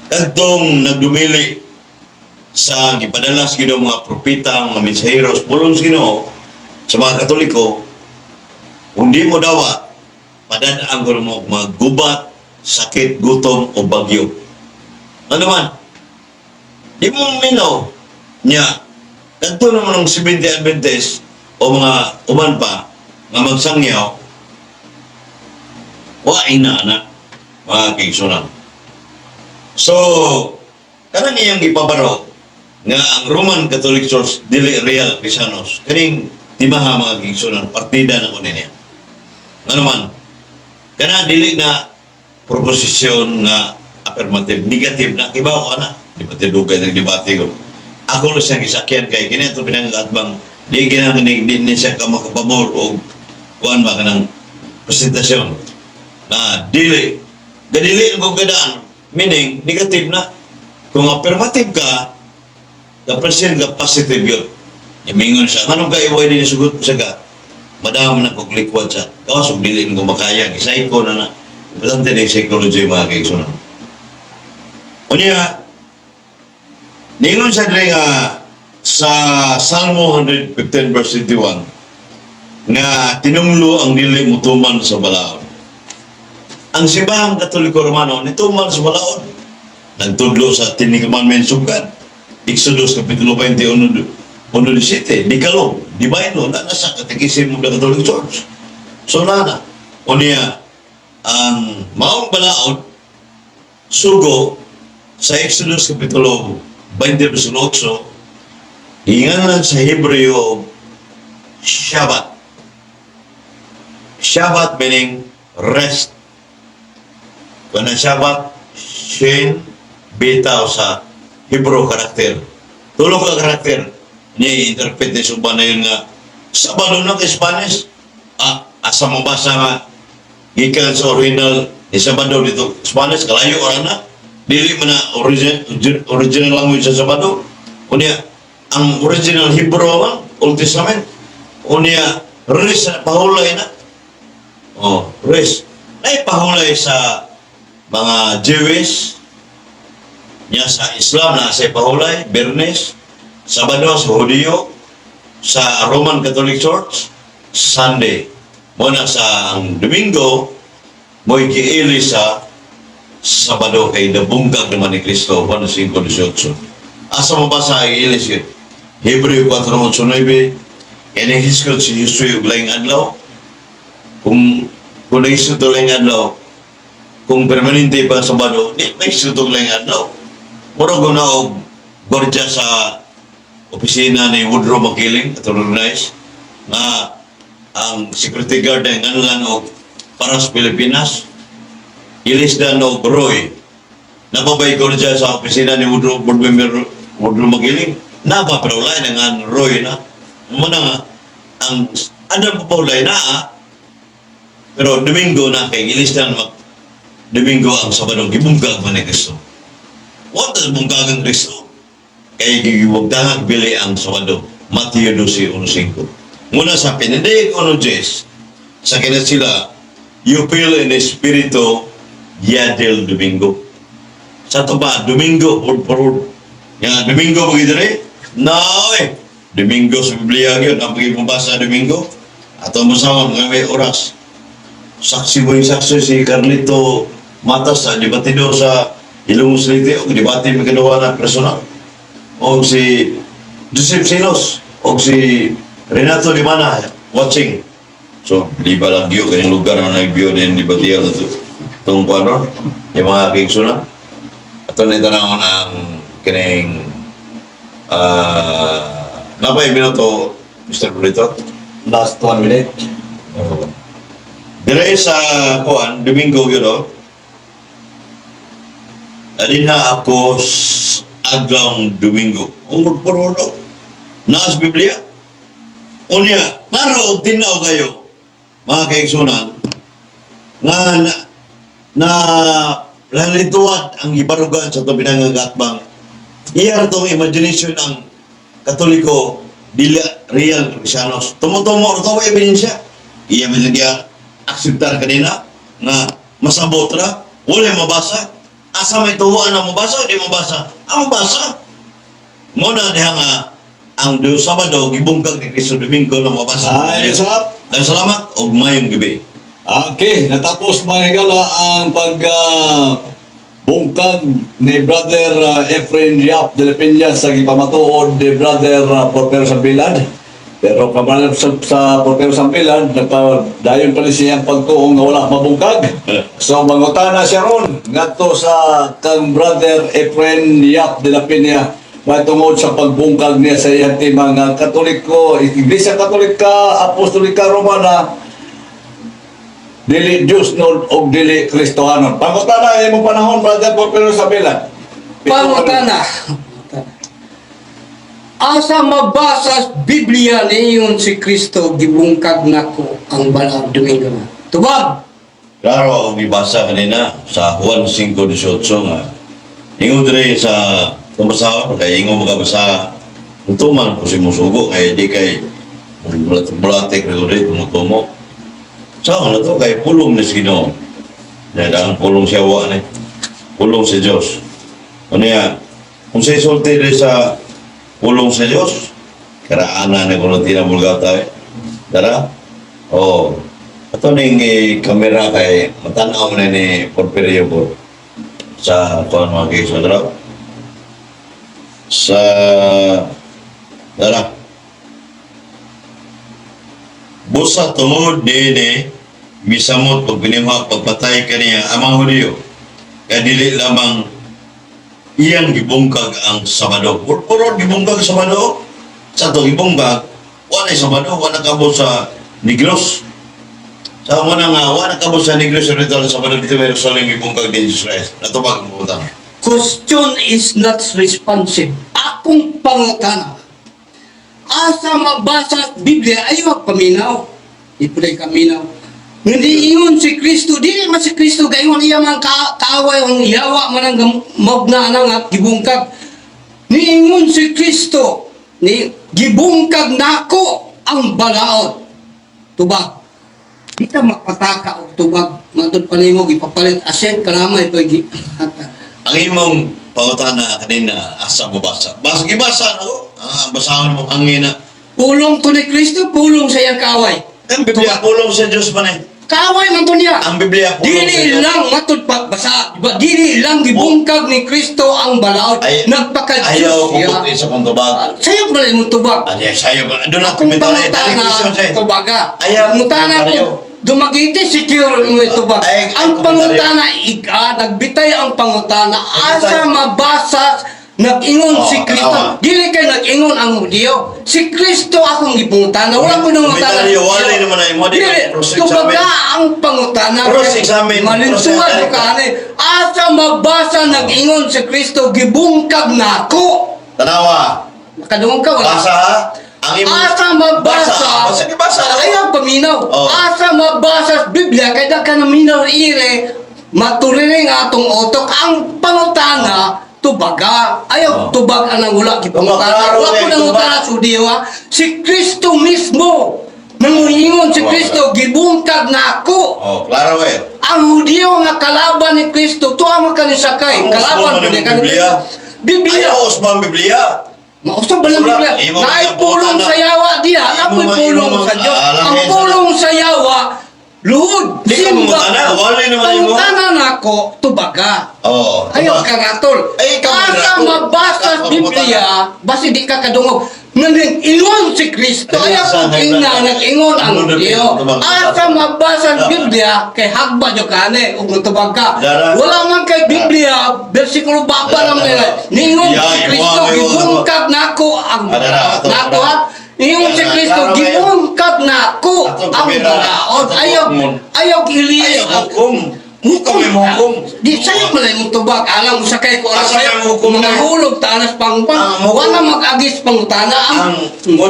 Kadtong nagdumili sa gipadala sa Ginoo mga propeta, mga mensaheros, pulong sa Ginoo sa mga Katoliko, kung di mo dawa, padadaan ko mo maggubat, sakit, gutom o bagyo. Ano man? Di mo minaw niya. Kadto naman ng 70 Adventist o mga uman pa nga magsangyaw, wa ina mga kingsunan. So, kanang iyang ipabaro nga ang Roman Catholic Church dili real Cristianos kaning timaha mga kingsunan partida na kunin niya. Ano man, kana dili na proposisyon nga affirmative, negative na kibaw ka na. Di ba tinugay ng debate ko? Ako lang siyang isakyan kay ganito pinangatbang di ginaganig din siya ka makapamor o kuhan ba ka ng presentasyon na dili. Gadili ang gadaan, meaning negative na. Kung affirmative ka, ka-present ka, positive yun. Yamingon siya, anong kaiway din sugot siya ka? Madama na kong likwad siya. Kawas, dili ko makaya. Isay ko na. Balante na yung psychology mga kaigsunan. Unya, ningon siya rin sa Salmo 115 verse 21 nga tinunglo ang dili mutuman sa balaod. Ang simbahang Katoliko Romano nituman sa balaod. Nagtudlo sa Ten Commandments sugad. Exodus Kapitulo 21:17. Di kalong, di bayno, na nasa katikisim mo ng Catholic Church. So nana, unya, ang maong balaod, sugo, sa Exodus Kapitulo 20:8, hingalan sa Hebreo, Shabbat. Shabbat meaning rest. Kung ang Shabbat, Shin, bitaw sa Hebrew karakter. Tulong ka karakter. ni-interpret ni Suba na yun nga, Sabado na kay Spanish. Asa mabasa nga, gikan sa original ni Sabado dito, Spanish, kalayo orang na. Dili man na original language sa Sabado. Unya, ang original Hebrew man, Old Testament. Unya, res na pahulay na. Res. Naipahulay sa mga Jewish, niya sa Islam na sa pahulay, Bernes, Sabado sa Hudiyo, sa Roman Catholic Church, Sunday. Muna sa ang Domingo, mo'y giili sa Sabado kay nabunggag naman ni Kristo, Juan 5:18. Asa mabasa ang iilis yun? Hebreo 4:8, Enehis ko si Jesus yung laing adlaw. Kung naisip ito laing adlaw, kung permanente pa sa Sabado, di naisip ito laing adlaw. Mura ko na og gordya sa opisina ni Woodrow Makiling at organize na ang security guard ay nganulan o para sa Pilipinas ilisdan o Roy nababay ko dyan sa opisina ni Woodrow Makiling napapaulay na nga Roy na muna nga ang ano papaulay na pero Domingo na kay ilisdan Domingo ang Sabado gibunggag man ni Kristo. What is bunggag ang Kristo? Kaya giwagdangan bili ang Sabado, Mateo 12:1-5. Muna sa Pinendig 1:10, sa kina sila, you feel in espiritu, dia del Domingo. Sa ito ba, Domingo, purpurud. Nga, Domingo begitu rin? No, Domingo sa Biblia yun, ang pagkipabasa Domingo. Ato masama, mga may oras. Saksi mo yung saksi si Carlito Matas, debatidor sa Ilonggo City, o debate may ginawa na personal. O si Joseph Silos, o si Renato Limana, watching. So, di ba lang view, kanyang lugar na nag-view din di ba tiyaw na ito? Itong paano, yung mga aking suna. Ito na ito naman ang kining napay minuto, Mr. Burrito? Last 1 minute. Dire sa kuan, Domingo yun, no? Alin na ako aglang Domingo. Ang puro naas Biblia. Unya, naro tinaw kayo, mga kaigsunan, na lalituat ang ibarugan sa tabinang gatbang. Iya itong imagination ang Katoliko, dili real Kristiyanos. Tumutumo ito ang ebidensya. Iya mga akseptar kanina na masabot ra, wala mabasa. Asa may tuwaan na mabasa o di mabasa? Ang mabasa. Muna diha nga ang Sabado gibungkag ni Cristo Domingo na mabasa. Ay, sarap. Dan salamat og mayong gabi. Okay, natapos mga higala ang bungkag ni Brother Efren Yap de la Peña sa gipamatuod ni Brother Porpero Sambilad. Pero kaman sa Porpero Sambilad, nagpadayon pa rin siyang pagtuong na wala mabungkag. So mangutana siya ron, ngadto sa kang Brother Efren Yap de la Peña, matungod sa pagbungkag niya sa iyang mga Katoliko, Iglesia Katolika, Apostolika Romana, dili Diyos no o dili Kristohanon. Pangutana mo panahon, Brother Porpero Sambilad. Pangutana. Asa mabasa sa Biblia niyon si Kristo gibungkag nako ang balang Domingo na. Tubag! Klaro ang ibasa kanina sa Juan 5:18 nga. Ingon dire sa tumasawa, kaya ingon magabasa tuman ko si musugo, kaya di kay bulatik na ulit, tumutumo. Saan na to? Kay pulong na Ginoo. Dahil ang pulong siya wa ni. Pulong sa Diyos. Ano yan? Kung sa isulti rin sa pulong sa Diyos, karaanan na kung tinamulgaw tayo. Dara? Oo. Ito ning kamera kay matanaw na ni Porfirio po sa kuan mga kaysa. Dara? Sa dara. Busa tungod din misamot pag binimha pagpatay kaniya amang Hudiyo. Kaya dili lamang iyang gibungkag ang Sabado. Puro gibungkag sa Sabado. Sa ito gibungkag, wala Sabado, wala kabo sa Negros. Sa muna nga, wala kabo sa Negros rito sa Sabado dito may Jerusalem gibungkag din Israel. Natupag mo utang. Question is not responsive. Akong pangutana. asa mabasa Biblia ayaw paminaw. Ipulay kaminaw. Hindi iyon si Kristo, dili man si Kristo gayon iya man kaaway ang yawa man ang magna nga gibungkag. Niingon si Kristo ni gibungkag nako ang balaod. Tubag. Di ka makataka og tubag matod panimo gipapalit asen karamay to Ang imong pangutana kanina, asa mo basa? Gibasa ako. Basahan mo hangin na. pulong to ni Kristo, pulong sa iyang kaaway. Ang Biblia, pulong sa Diyos man eh. Kaaway man to niya. Ang Biblia, pulong sa Dili Diyos. lang matod pagbasa. Diba? Dili lang gibungkag ni Kristo ang balaod. Ayaw Nagpaka-Diyos ko siya. puti sa kong tubag. Sayo ba mo tubag? Ayaw, sayo ba? Doon ako Kung komentar eh. Dali pangutana, Christian siya eh. tubaga. Ayaw, Mutana komentaryo. ko, dumagiti secure mo itubag. Ay, Ang komentaryo. pangutana, nagbitay ang pangutana, asa mabasa nag-ingon Oh, si Kristo. tama. Dili kay nag-ingon ang Hudyo. Si Kristo akong gipungutana. Wala ko nang mutana. Komentaryo, wala rin naman ay mo. Di Dili, cross-examine. tubaga ang pangutana. Cross-examine. Malinsuan ko ka asa mabasa nag-ingon si Kristo, gibungkag nako. Tanawa. Nakadungog ka, wala? Basa ha? Ang imong... Asa mabasa, Basa, di basa. ayaw paminaw. Oh. Asa mabasa sa Biblia, kaya ka naminaw ire, maturiling atong otok, ang pangutana, tubaga. Ayaw Oh. tubag ang wala, kipangutana. Tubaga, Wala ko tubag. nang utana sa Diwa. Si Kristo mismo, nanguhingon si Tubaga. Kristo, gibungkag na ako. Oh, klaro eh. Ang Hudyo nga kalaban ni Kristo, tuwa makanisakay. Ang Kalaban usman ni ng Biblia. Biblia. Ayaw, Usman Biblia. Mausap ba lang Sulat, Biblia? imo Naay mga pulong putana. sa yawa diha, apoy Imo mga- pulong imo sa mga- Diyos. alam Ang yan sa- pulong sa yawa, luhod, Di ka mutana, wala naman imo. Pangutanan ako, tubaga. Oh, Ayaw tama. karatol. Ay, ikaw Asa karatol. mabasa sa Ikaw Biblia, basi di ka kadungog. Nag-ingon si Kristo. Ay, Ayaw sa- kong ina, nag-ingon ang Ano na Diyo. pinatubag? Asa mabasa sa Biblia, kay hagba nyo kane, ug tubag ka. Dara. Wala man kay Biblia, versikulo baba lang nila. Ningon Ya, si Kristo, iwa, iwa, gibungkag nako ang Dara, ato, nako dara. ha. Ningon si Dara, Kristo, dara, gibungkag nako Ato, ang pamira. balaod. Ato, Ayaw, hukom. ayaw gilis. Ayaw, hukom. Hukom may hukom. Di sa'yo pala yung tubag. Alam mo sa kay ko. Asa may hukom na? Nahulog tanas pangpan. Ang hukom. Wala mag-agis pangutana. Ang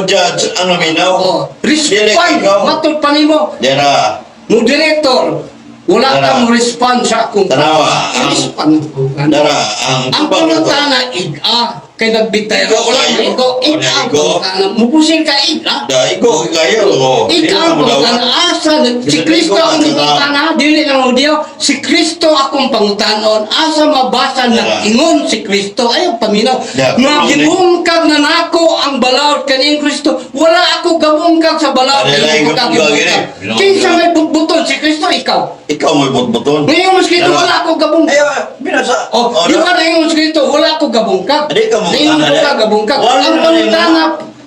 judge, ang naminaw. Oh, Dili respond. ikaw. Matod pa nimo. Dera. Moderator. Wala Dara. kang respond sa akong Tanawa. respond ko. Dara, ang Ang tubag na to. pangutana, iga. Kay nagbitay. Igo, Wala kayo. igo. Iga Wala, ang igo. pangutana. Mupusin ka iga. Da, ikaw, kayo. Oh, Ikaw dili ang mo daw. pangutana. Asa, si Dili Kristo ko, ang ano, pangutana. Dili ng Hudyo. Si Kristo akong pangutanon. Asa mabasa na ingon si Kristo. Ayaw paminaw. Yeah, Nga gibungkag na nako ang balaod kaning Kristo. Wala ako gabungkag sa balaod. Ano lang yung gabungkag, eh? Kinsa may butbuton si Kristo, ikaw. Ikaw may butbuton. Ngayon mas Kristo, Dara. wala ako gabungkag. Ayaw, binasa. Oh, di ba na yung Kristo, wala ako gabungkag. Di ka mo- Ngayon ano, ko ka di- gabungkag. Wala Ang naman pangutana,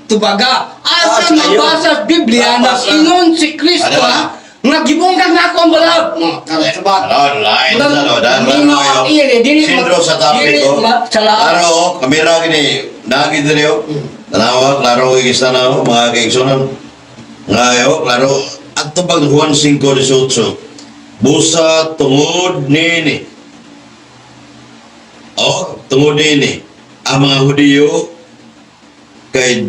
tubaga, asa Asa yun? mabasa sa Biblia na Asa? ingon si Kristo Ano ba? nga gibungkag na ako ang balaod. Diba? Ano, lain sa lo, dan Dili mo iyan, dili mo- Sindro sa dili topic ko. ma- sa lahat. Klaro, kamera gini, nagi diri yo. Tanawa, klaro igis tanaw, mga kaigsunan. Ngayo, klaro, at tupag Juan 5:18. Busa tungod nini. Oh, tungod nini. Ang mga Hudiyo kay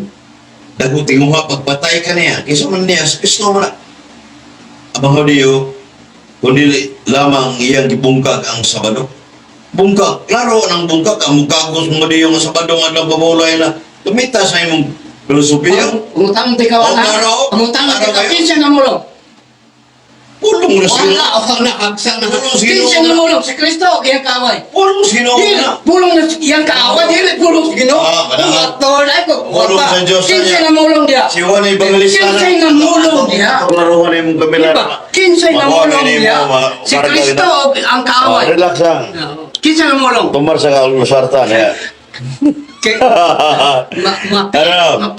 daguting mo pagpatay ka niya. Kaysa man niya, sa Kristo mo na. Ang mga Hudiyo, kundi lamang iyang gibungkag ang Sabado. Bungkag, klaro ng bungkag, ang mukagos mo Hudiyo nga Sabado nga lang pamulay na tumita sa imong filosofiya. Umutang ti ka Oh, wala. klaro. Umutang ti Klaro ka kayo. kinsa na mulong. Pulong na sino. Wala, agsa na. Pulong sino? Kinsa na mulong si Kristo kaya kaway. Pulong sino Dili, na. pulong na iyang kaaway, dili pulong sa Ginoo. Ah, kadang- Umator ay ko. Pulong sa Diyos Kinsa niya. na mulong dia? Si Juan ay bangalista Kinsa na mulong dia? Klaruhan na yung kamera. Diba? Kinsa na Makuha mulong na yung dia? mga Si karga Kristo ang kaaway. Relax lang. Kinsa na mulong? Tumar sa kalusartan. Ya. Kay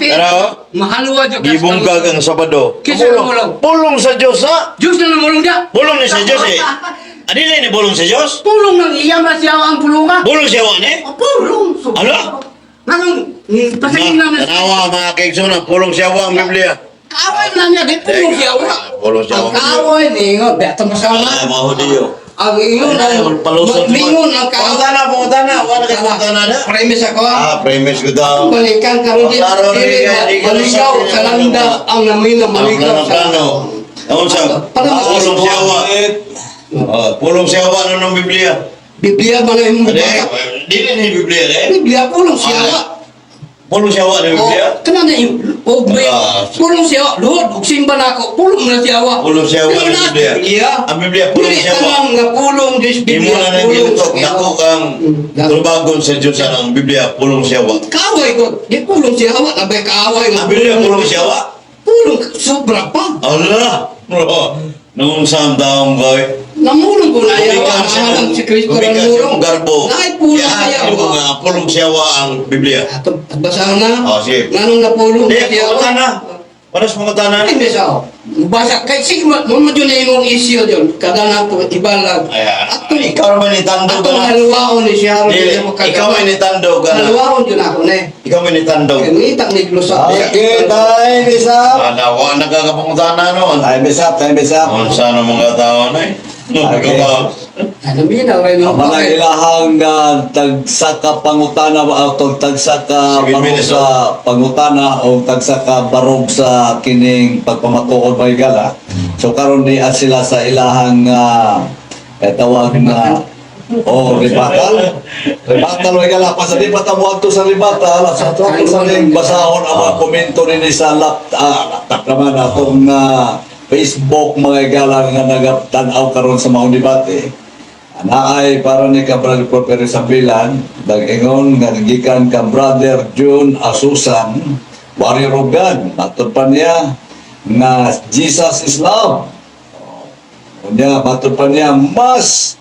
Ano? mahalwa jud Gibungkag ang Sabado. Kinsa na mulong? Pulong sa Diyos ha? Diyos na mulong dia. Pulong ni sa Diyos eh. Adilay ni pulong sa Diyos? Pulong nang iya masyaw ang pulungan. Pulong siya wan eh? Pulong. Ano? Nanong pasingin namin. Tanawa mga kaigsunan, pulong siya wan ang Biblia. Kaaway na niya, di pulong siya. Pulong siya Ang wan. kaaway ni nga, beto masama. Ah, mga Hudiyo. ang ingon ang Palusot. lingon ang Pangutana. Wala ka pangutana na. premise ako. Premise ko daw. Balikan karon din. Klaro na di ka Maligaw sa landa ang namina maligaw sa plano. Ang sa Para pulong siyawa. Pulong siyawa ng Biblia. Biblia man ang Ade, mubasa. dili ni Biblia eh. Biblia pulong siya. Pulong siyawa ng Biblia. Kana na yung obey. Ah. Pulong siya. Lord, ug simba na ako. Pulong na siya. Pulong siyawa ng Biblia. Ang Biblia pulong Dili siyawa. tanang nga pulong Diyos Imo Biblia. na nang gilutok dako kang tulbagon sa Dios ang Biblia pulong siyawa. Kaaway ko. Di pulong siya. Abay kaaway nga. Ang Biblia pulong siyawa. Pulong sobra pa. Allah. Bro. Nung saan taong koy. Namulong ko na yan. Kumikas Ang si Kristo kumikas ng yung garbo. Nakay pulong Kaya siya. mo nga pulong siyawa ang Biblia. Ato, basahan na. Sige. Nanong na pulong Di, siya. pangutana. Paras pangutana. Ay, besa. Basa. Kaya sige, mo dyan na yung issue dyan. Kada na ito, iba lang. Ato, Ikaw naman itandog ato ka. halwaon ni siya. Ikaw ay nitandog ka na. Halwaon dyan ako na eh. Ikaw ay nitandog. Kaya ngitak ni Glosa. Okay, time is up. Wa nagkakapangutana noon. Time is up, time is up. Kung saan ang mga tao na eh. Okay. Alam mo na, rin Ang mga ilahang tagsaka pangutana o tagsaka Sige, barog minutes, sa pangutana o tagsaka barog sa kining pagpamatuod may gala. So karon di sila sa ilahang tawag na ribatal. Ribatal may gala pa sa di pa tamo adto sa ribatal sa to sa ning basahon ang mga komento ni sa laptop naman atong Facebook mga gala nga nagatan-aw karon sa mga debate. Anaay para ni ka Brother Propero Sambilan, dag-ingon nga gikan ka Brother June Asusan, Warrior of God, matod pa niya nga Jesus is love. Kunya matod pa niya mas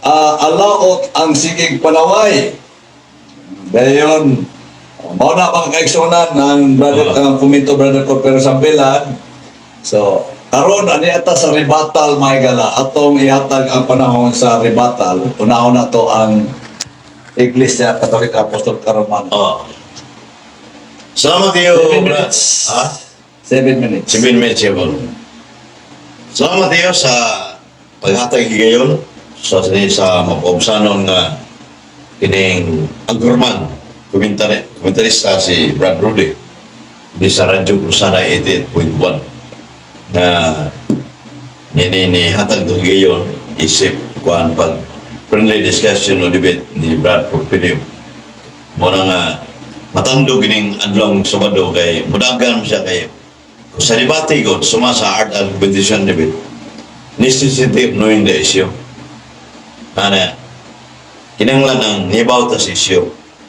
alaot ang sigig panaway. Dayon mao na mga kaigsunan ng brother ang komento Brother Propero Sambilan. So karon ani ata sa rebattal may gala atong ihatag ang panahon sa rebattal. Unahon na to ang Iglesia Katolika Apostol Romano. Salamat iyo. 7 minutes. 7 minutes. 7 minutes yun. Salamat iyo sa paghatag higayon sa mapaubsanon nga kining Anchorman komentarista si Brad Rudy di sa Radyo Cruzada 88.1 na ni hatag do higayon isip kuan pag friendly discussion o debate ni Brad Porfirio mo na nga matandog kining adlong Sabado kay mudagan siya kay sa debate ko suma sa art and competition debate necessity of knowing the issue ana kinanglan ang nibaw ta sa issue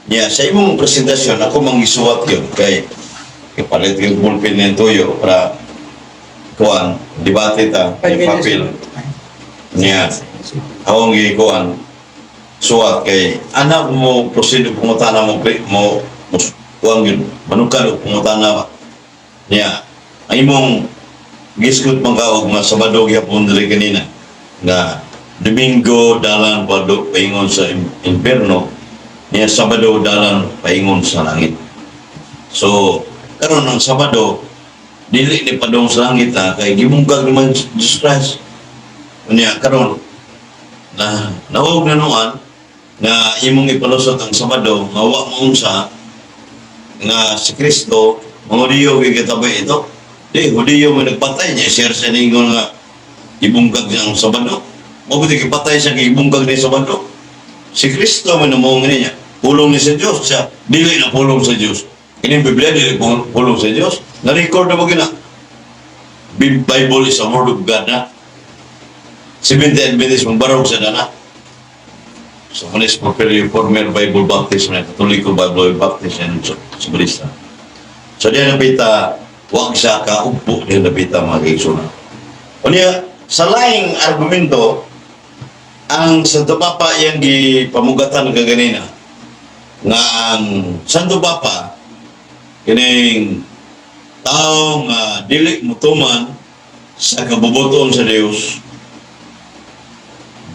niya sa imong presentasyon ako mangisuwat yun kay ipalit yung bullpen ng tuyo para kuan debate ta kay papel niya awang gikuan suwat kay anak mo prosedo pungutana mo kuan yun manukan o pungutana niya ang imong giskot mangkaog nga Sabado gyapon diri kanina na Domingo dalan pado paingon sa impierno niya Sabado dalan paingon sa langit. So karon ang Sabado dili ni padong sa langit kay gimunggag naman Jesus Christ. Niya karon na nawog na nuan nga imong ipalusot ang Sabado nga wa mo unsa nga si Kristo mga Hudiyo gitabay ito. Di, Hudiyo mo nagpatay niya. Share sa ningon nga ibunggag niya ang Sabado. Mabuti kipatay siya kay ibunggag niya Sabado. Si Kristo mo namong niya. Pulong niya sa Diyos. Siya, dili na pulong sa Diyos. Ini Biblia, dili pulong sa Diyos. Na-record na mo gina. Bible is a word of God na. 70 Adventist mong barong sa dana. So, manis Porfirio former Bible Baptist na Katoliko Bible Baptist yan sa Balista. So, diyan napita wag siya kaupo niya napita mga kaigsunan. O niya, sa laing argumento, ang Santo Papa yung gipamugatan kaganina nga ang Santo Papa kining taong dili mutuman sa kabubuton sa Dios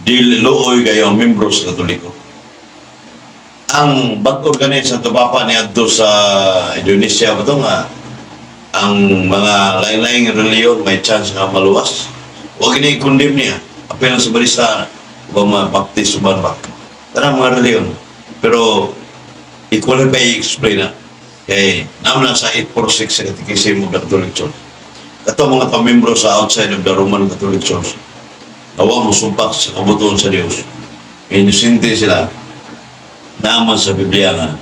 dili looy kayo ang membro sa Katoliko. Ang bag-o ganin Santo Papa niadto sa Indonesia ba ito nga ang mga lain-laing reliyon may chance nga maluwas. Huwag ini-condemn niya. apel sa balista, o mga baptist, uban ba. Tanang mga reliyon. Pero, i-qualify i-explain na. Kaya, naman sa 846 sa Katikisimo of the Catholic Church. Ito mga pamimbro sa outside of the Roman Catholic Church. Nawa mo sumpak sa kabutuan sa Diyos. Inusinti sila. Naman sa Biblia nga.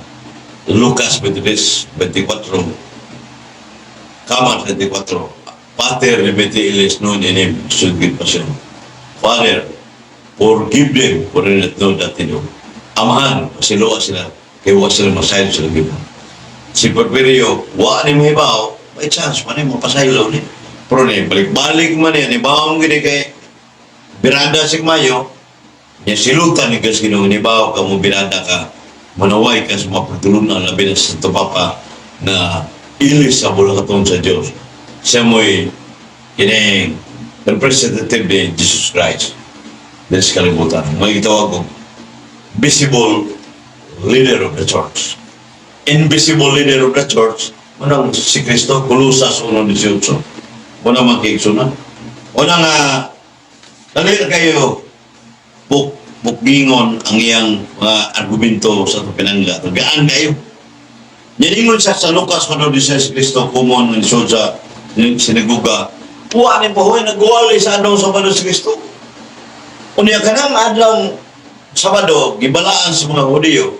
Lucas 23, 24. Kama 24. Pater, limiti ilis nun inim, sugit pa siya. Father, forgive them for they not know that they do. Amahan, pasiloa sila. Kaya huwag sila masayad sila gibon. Si Porfirio, wa ni mahibaw, may chance, man mo pasaylo ni. Pero ni, balik-balik man yan, ibawang gini kay Biranda si Mayo, niya silutan ni Gas Ginoo, ibaw ka mo Biranda ka, manaway ka sa mga pagtulunan, labi na sa Papa, na ilis sa bulakaton sa Diyos. Siya mo'y kining representative ni Jesus Christ. Dahil sa kalibutan, may itawag ko, visible leader of the church. Invisible leader of the church, manang si Kristo, Kulusas 1:18. Muna magkiksunan. Muna nga, dali kayo, bukgingon ang iyang mga argumento sa pinangga. Gaan kayo. Yaningon siya sa Lucas 1:16 Kristo, kumon ng isod sa sinaguga. Puwanin po, nagwali sa anong Sabado si Kristo. Unya ka nang adlang Sabado, gibalaan sa mga Hudiyo.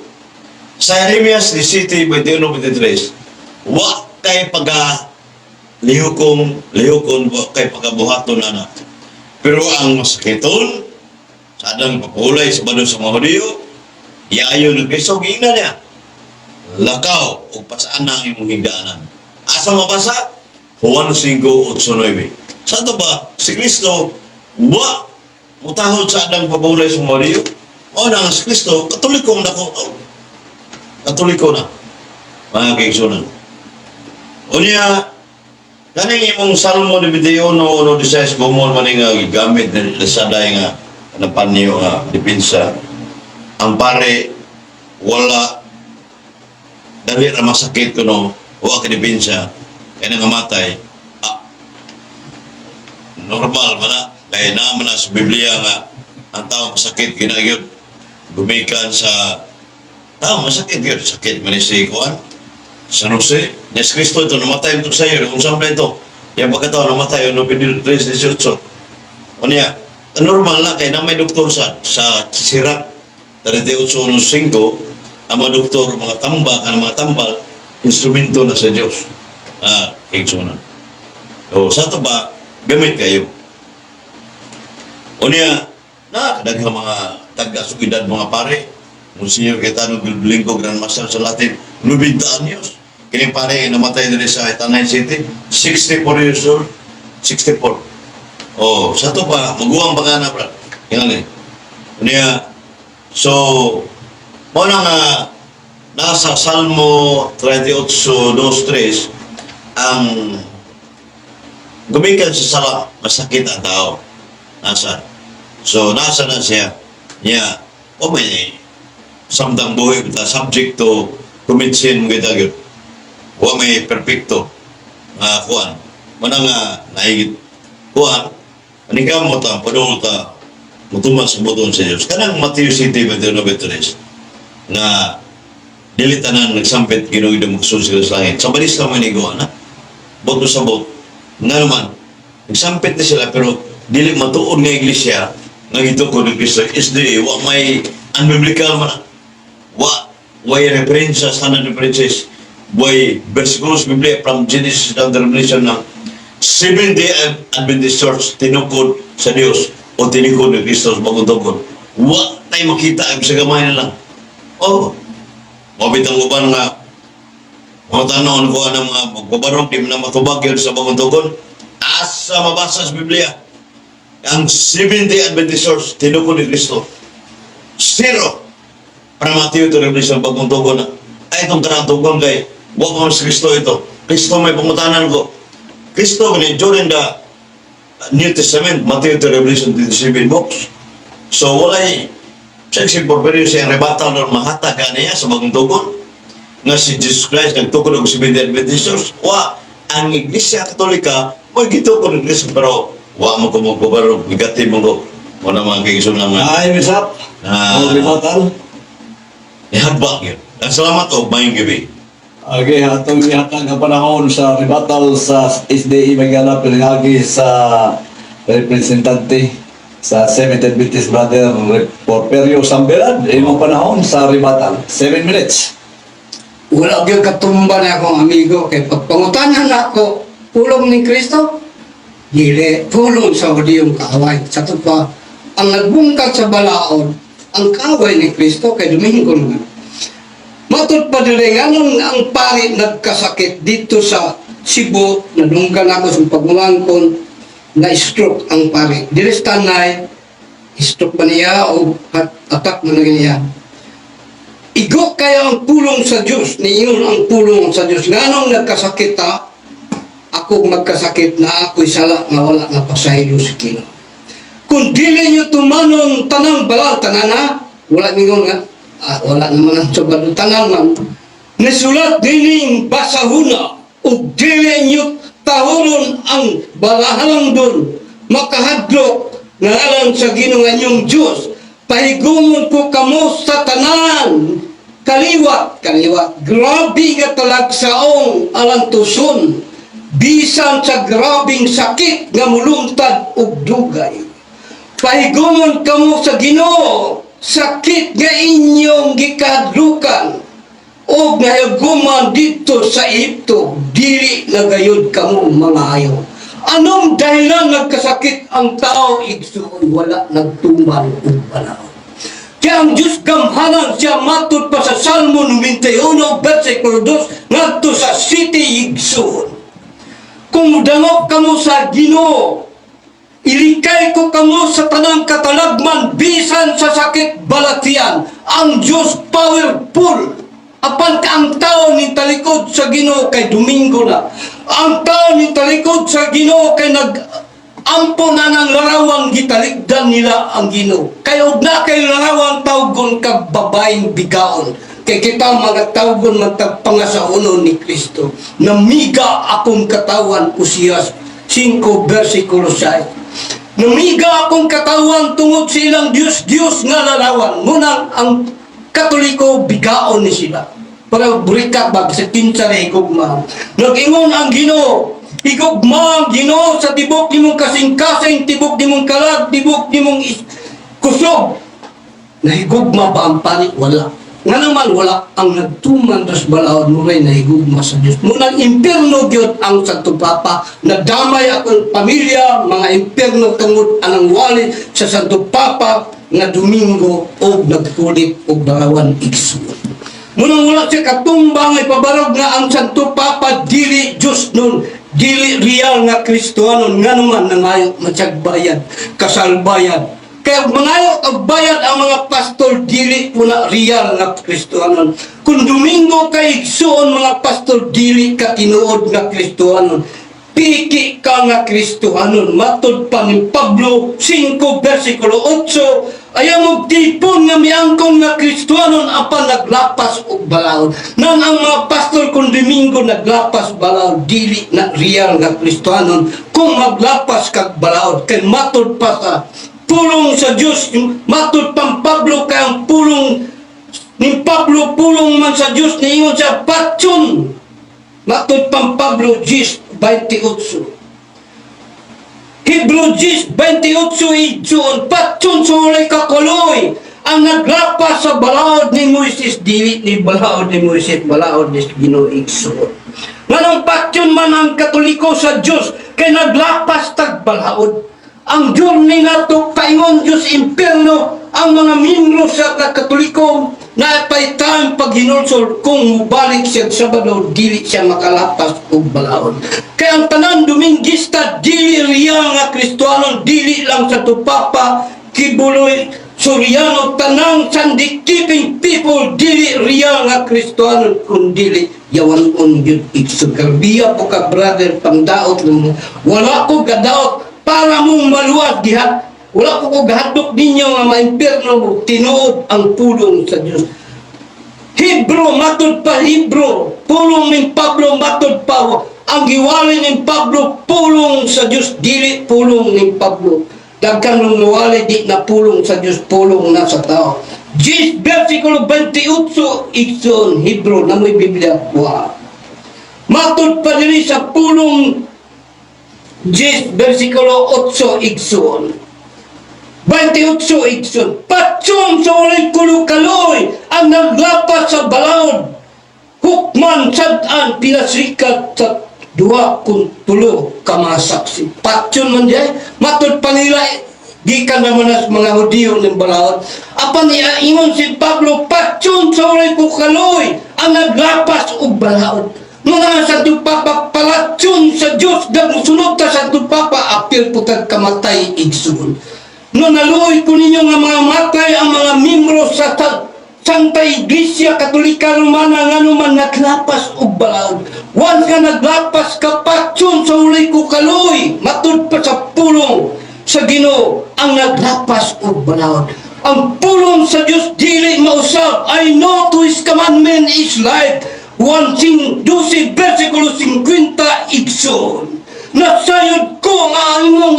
Sa Jeremias 17:21-23, wa kay lihukon kay pagabuhaton na. Pero ang masakiton, sa adang papulay sa Sabado sa mga Hudiyo, iayon ng Kristo, giingnan niya. Lakaw o pasaan na ang imong higdaanan. Asa mabasa? Juan 5:8-9. Sa ito ba, si Kristo, wa mutahod sa adang papulay sa mga Hudiyo. O na nga si Kristo, katoliko na ko. Katoliko na. Mga kaigsunan. O niya, kaning imong Salmo 21:16, gumon man nga gamit na sa day nga na panyo nga depensa. Ang pare, wala dali na masakit ko no, huwag ka depensa, kaya nangamatay. Normal man na, kaya naman na sa Biblia nga, ang tao masakit, ginagyod, gumikan sa tao masakit yun, sakit man si Juan, San Jose, Nes Cristo ito, namatay ito sa iyo, kung saan ba ito, yung pagkataon namatay, no, 3:18. O niya, normal na, kaya na may doktor sa Sirak, 38:5, ang mga doktor, mga tambal, instrumento na sa Diyos. Kiksunan. O, sa ito ba, gamit kayo. O niya, daghang mga taga-sugidad mga pare, Monsignor Caetano Bilblinco, Grand Master sa Latin, 90 anyos. Kining pare, namatay na sa Tanay City, 64 years old, 64. O, sa ito ba, maguwang baka na, brad. Yan eh. O niya, so, muna nga, nasa Salmo 38:2-3, ang gumikan sa sala, masakit ang tao. Nasa. So, nasa na siya. Niya, o may samtang buhay kita, subject to commit sin kita yun. O may perfecto. Kuhan. Muna nga, naigit. Kuhan, anigam mo ta, padung ta, mutumas sa buton sa Diyos. Kanang Matthew City, 21:23, na dilitanan nagsampit Ginoo ida magsusil sa langit. Sa balis ka manigo na. Boto sa bot. Nga naman, nagsampit na sila pero dili matuod nga iglesia nga ito ko ng Kristo is the wa may unbiblical man. Way reference standard references way versicles Biblia from Genesis down to Revelation na 7-day Adventist Church tinukod sa Dios o tinikod ni Kristo sa bagong tugon. Wa tayo makita ang sa gamay na lang. Oh, mabitang uban nga mga tanon ko ng mga magbabarong di na matubag yun sa bagong tugon. Asa mabasa sa Biblia ang 70 Adventist Church tinukod ni Kristo. Zero. Para Matthew to Revelation bagong tugon na ay itong kanang tugon kay wag mo si Kristo ito. Kristo may pangutanan ko. Kristo during the New Testament, Matthew to Revelation 27 books. So walay Sexy Porfirio siya rebata ng mahatag niya sa bagong tugon nga si Jesus Christ nagtukod og 70 Adventist Church. Wa ang Iglesia Katolika mo gitukod ng Kristo pero wa mo kumugubaro bigati mo ko Wala mga kaigsoon nga Ay, misap. Ah. Limutan. ihadbak yun. Ang salamat o mayong gabi. Okay, atong ihatag ang panahon sa rebuttal sa SDE Magana pinangagi sa representante sa Seventh Adventist Brother Porperio Sambelan. Imong panahon sa rebuttal. 7 minutes. Wala gyud katumba na akong amigo kay pagpangutanan ako pulong ni Kristo. Dili pulong sa diyong kaaway. Sa pa ang nagbungkat sa balaod ang kaaway ni Kristo kay Domingo nga. Matud pa diri nganong ang pari nagkasakit dito sa Cebu, nadunggan ako sa pagmumangkon na stroke ang pari. Dili sa tanay stroke ba niya o attack mo na niya. Igo kaya ang pulong sa Diyos, niyon ang pulong sa Diyos. Nganong nagkasakit ha? Ako magkasakit na ako'y sala nga wala na pasahilo sa kino. Kung dili nyo tumanon tanang balang tanan ha, wala ningon nga, wala naman ang sabado tanan man. Nasulat dining basahuna, o dili nyo tahuron ang balahalang doon, makahadlok nga alam sa ginungan yung Diyos. Pahigumon ko kamo sa tanan, kaliwat, grabe nga talagsaong alang tuson, bisan sa grabing sakit nga mulungtad og dugay. Pahigumon kamo sa Ginoo, sakit nga inyong gikadlukan, o nahiguman dito sa Ito, dili na gayud kamo mga ayo. Anong dahilan nagkasakit ang tao, igsuon, wala nagtuman o panahon. Kaya ang Diyos gamhanan siya matod pa sa Salmo 91, versikulo 2, ngadto sa city igsuon. Kung dangog kamo sa Ginoo, ilikay ko kamo sa tanang katalagman, bisan sa sakit balatian. Ang Diyos powerful. Apan ka ang tao ni talikod sa Ginoo kay Domingo na. Ang tao ni talikod sa Ginoo kay nag-ampo na ng larawang gitaligdan nila ang Ginoo. Kay og na kay larawang tawgon kag babaeng bigaon. Kay kita mga tawgon magtagpangasaunon ni Kristo. Namiga akong katawan, Usias 5 versikulo 6. Namiga akong katawan tungod sa ilang Diyos nga larawan. Munang ang Katoliko bigaon ni sila. Para burikat bag sa kinsa na higugma. Nag-ingon ang Ginoo, higugma ang Ginoo sa tibok nimong kasing-kasing, tibok nimong kalag, tibok nimong kusog. Nahigugma ba ang pari? Wala. Nga naman wala ang nagtuman dos balaod mo rin nahigugma sa Diyos. Munang impierno gyud ang Santo Papa, nadamay akong pamilya, mga impierno tungod anang wali sa Santo Papa nga Domingo o nagkulit o barawan igsuon. Munang wala siya katumbang ipabarog nga ang Santo Papa dili Diyos nun, dili real nga Kristohanon, nga naman nangayo matyagbayad, kasalbayad. Kaya mangayo ang bayad ang mga pastor dili po na real nga Kristohanon. Kung Domingo kay igsuon mga pastor dili ka tinuod nga Kristohanon. Piki ka nga Kristohanon. Matod pa ni Pablo 5 versikulo 8, ayaw mo tipon nga miangkong nga Kristohanon apan naglapas og balaod. Nang ang mga pastor kung Domingo naglapas balaod dili na real nga Kristohanon kung maglapas kag balaod. Kay matod pa sa pulong sa Diyos, matod pang Pablo kay ang pulong ni Pablo pulong man sa Diyos niingon siya patyon. Matod pang Pablo 10:28. Hebrew 10:28 idyon patyon sa ulay kakuloy ang naglapas sa balaod ni Moises dili ni balaod ni Moises balaod ni Ginoo igsuon. Nganong patyon man ang Katoliko sa Diyos kay naglapas tag balaod. Ang journey nato kaingon Diyos impierno ang mga minro sa Katoliko na paitan pag hinulsol kung mubalik siya Sabado dili siya makalapas og balaod. Kaya ang tanan Dominguista dili real nga Kristohanon, dili lang sa Tupapa, Kibuloy, Soriano, tanang Sandikiping people dili real nga Kristohanon kung dili yawan on yun igsugarbiya po ka brother pangdaot mo. Wala ko gadaot para mong maluwag diha. Wala ko gahatok ninyo nga maimpierno mo, tinuod ang pulong sa Diyos. Hebro, matod pa Hebro, pulong ng Pablo, matod pa ang giwali ng Pablo, pulong sa Diyos, dili pulong ng Pablo. dagkan nung nawali di na pulong sa Diyos, pulong na sa tao. 10 versikulo 28 igsoon Hebro na may Biblia wa. Matod pa diri sa pulong 10 versikulo 8 igsoon 28 igsoon, patyon sa walay kulukaloy ang naglapas sa balaod, hukman sad-an pinasikat sa 23 ka mga saksi. Patyon man diay, matod pa nila gikan naman as mga Hudiyo ng balaod. Apan niya ingon si Pablo, patyon sa walay kulukaloy ang naglapas og balaod. Mga Santo Papa palatyon sa Dios dagsunod ta Santo Papa apil putag kamatay igsoon. No naluoy ko ninyo nga mga matay ang mga membro sa Santa Iglesia Katolika Romana nga naman naglapas og balaod. Wan ka naglapas ka patyon sa ulay ko kaloy, matud pa sa pulong sa Ginoo ang naglapas og balaod. Ang pulong sa Dios dili mausab. I know to His commandment is life. 1:12 versikulo 50 igsoon. Nasayod ko nga imong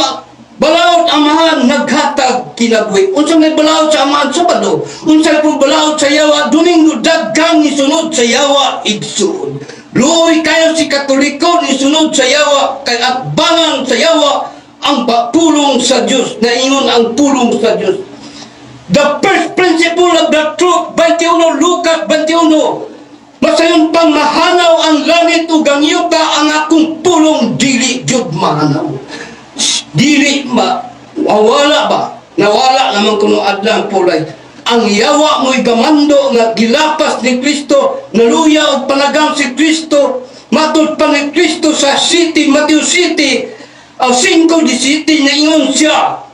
balaod amahan naghatag kinabuhi. Unsang may balaod sa amahan Sabado, unsang may balaod sa yawa Domingo, daggang isunod sa yawa igsoon. Luoy kayo si Katoliko isunod sa yawa kay atbangan sa yawa ang pulong sa Dios, na ingon ang pulong sa Dios. The first principle of the truth, 21 Lucas 21. Masayon pang mahanaw ang langit ug ang yuta, ang akong pulong dili jud mahanaw. Dili mawala ba? Nawala naman kuno adlang pulay. Ang yawa mo'y gamando nga gilapas ni Kristo, naluya og panagang si Kristo, matod pa ni Kristo sa city, Matthew City, 5:17 na ingon siya.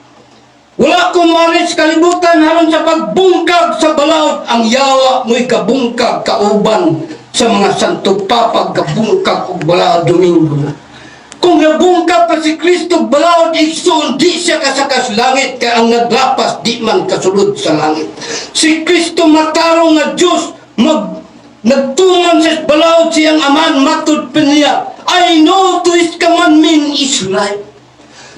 Wala ko maris kalibutan haron sa pagbungkag sa balaod, ang yawa mo'y kabungkag kauban sa mga Santo Papa kabungkag og balaod Domingo. Kung nabungkag pa si Kristo balaod igsoon, di siya kasakas langit, kaya ang naglapas di man kasulod sa langit. Si Kristo matarong nga Diyos, nagtuman sa balaod siyang aman, matod pa niya, I know to His commandment is life.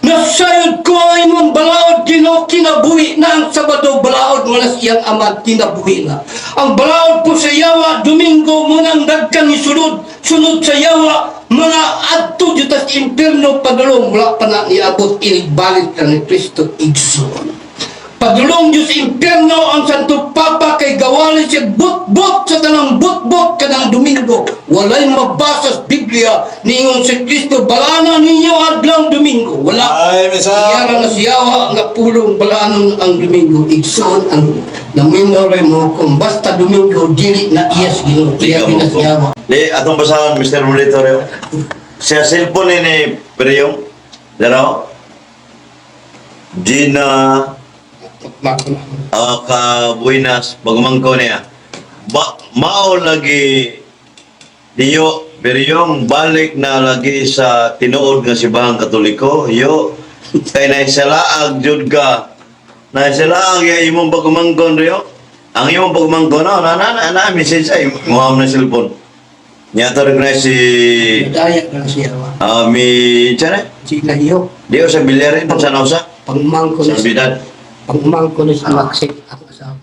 Nasayod ko ang imong balaod, Ginoo, kinabuhi na ang Sabado, balaod mo na siyang aman, kinabuhi na. Ang balaod po sa yawa, Domingo, munang dagkan ni sunod sa yawa, mga adto jutas impierno padulong, wala pa na niabot, inigbalik na ni Kristo igsoon. Padulong Diyos impierno ang Santo Papa kay gawali siya butbot sa tanang butbot kanang Domingo. Walay mabasa sa Biblia niingon si Kristo, balana ninyo adlang Domingo. Wala. Ay, misa. Iyara na siyawa nga pulong balanon ang Domingo. Igsoon ang naminore mo kung basta Domingo dili na iyas Ginoo. Kaya pinasyawa. Di, atong basahan, Mr. Monitorio. Sa cellphone ni Priyong, daraw, Gina, Buenas, bagumangko niya. Mao lagi diyo, Priyong, balik na lagi sa tinuod nga Simbahang Katoliko. Yo, kay naisalaag jud ka. Naisalaag ya imong bagumangkon riyo. Ang imong bagumangkon, na message ay muham na cellphone. Nyata rin na si... Dayak na siyawa. Tsara? Sila iyo. Di o sa bilyarin, sa nausa? Pangmangko Sa na bidad? Pangmangko na si Maxik ang asawa.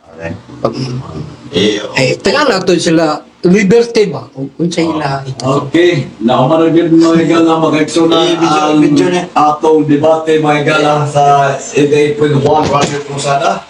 Okay. Pangmangko. Eh, Teka na to sila, liberty ba? Kung sa ila ito. Okay, naumanod yun mga igala, mag-eksuna ang Video niya. atong debate mga igala sa 88.1 Radio Cruzada.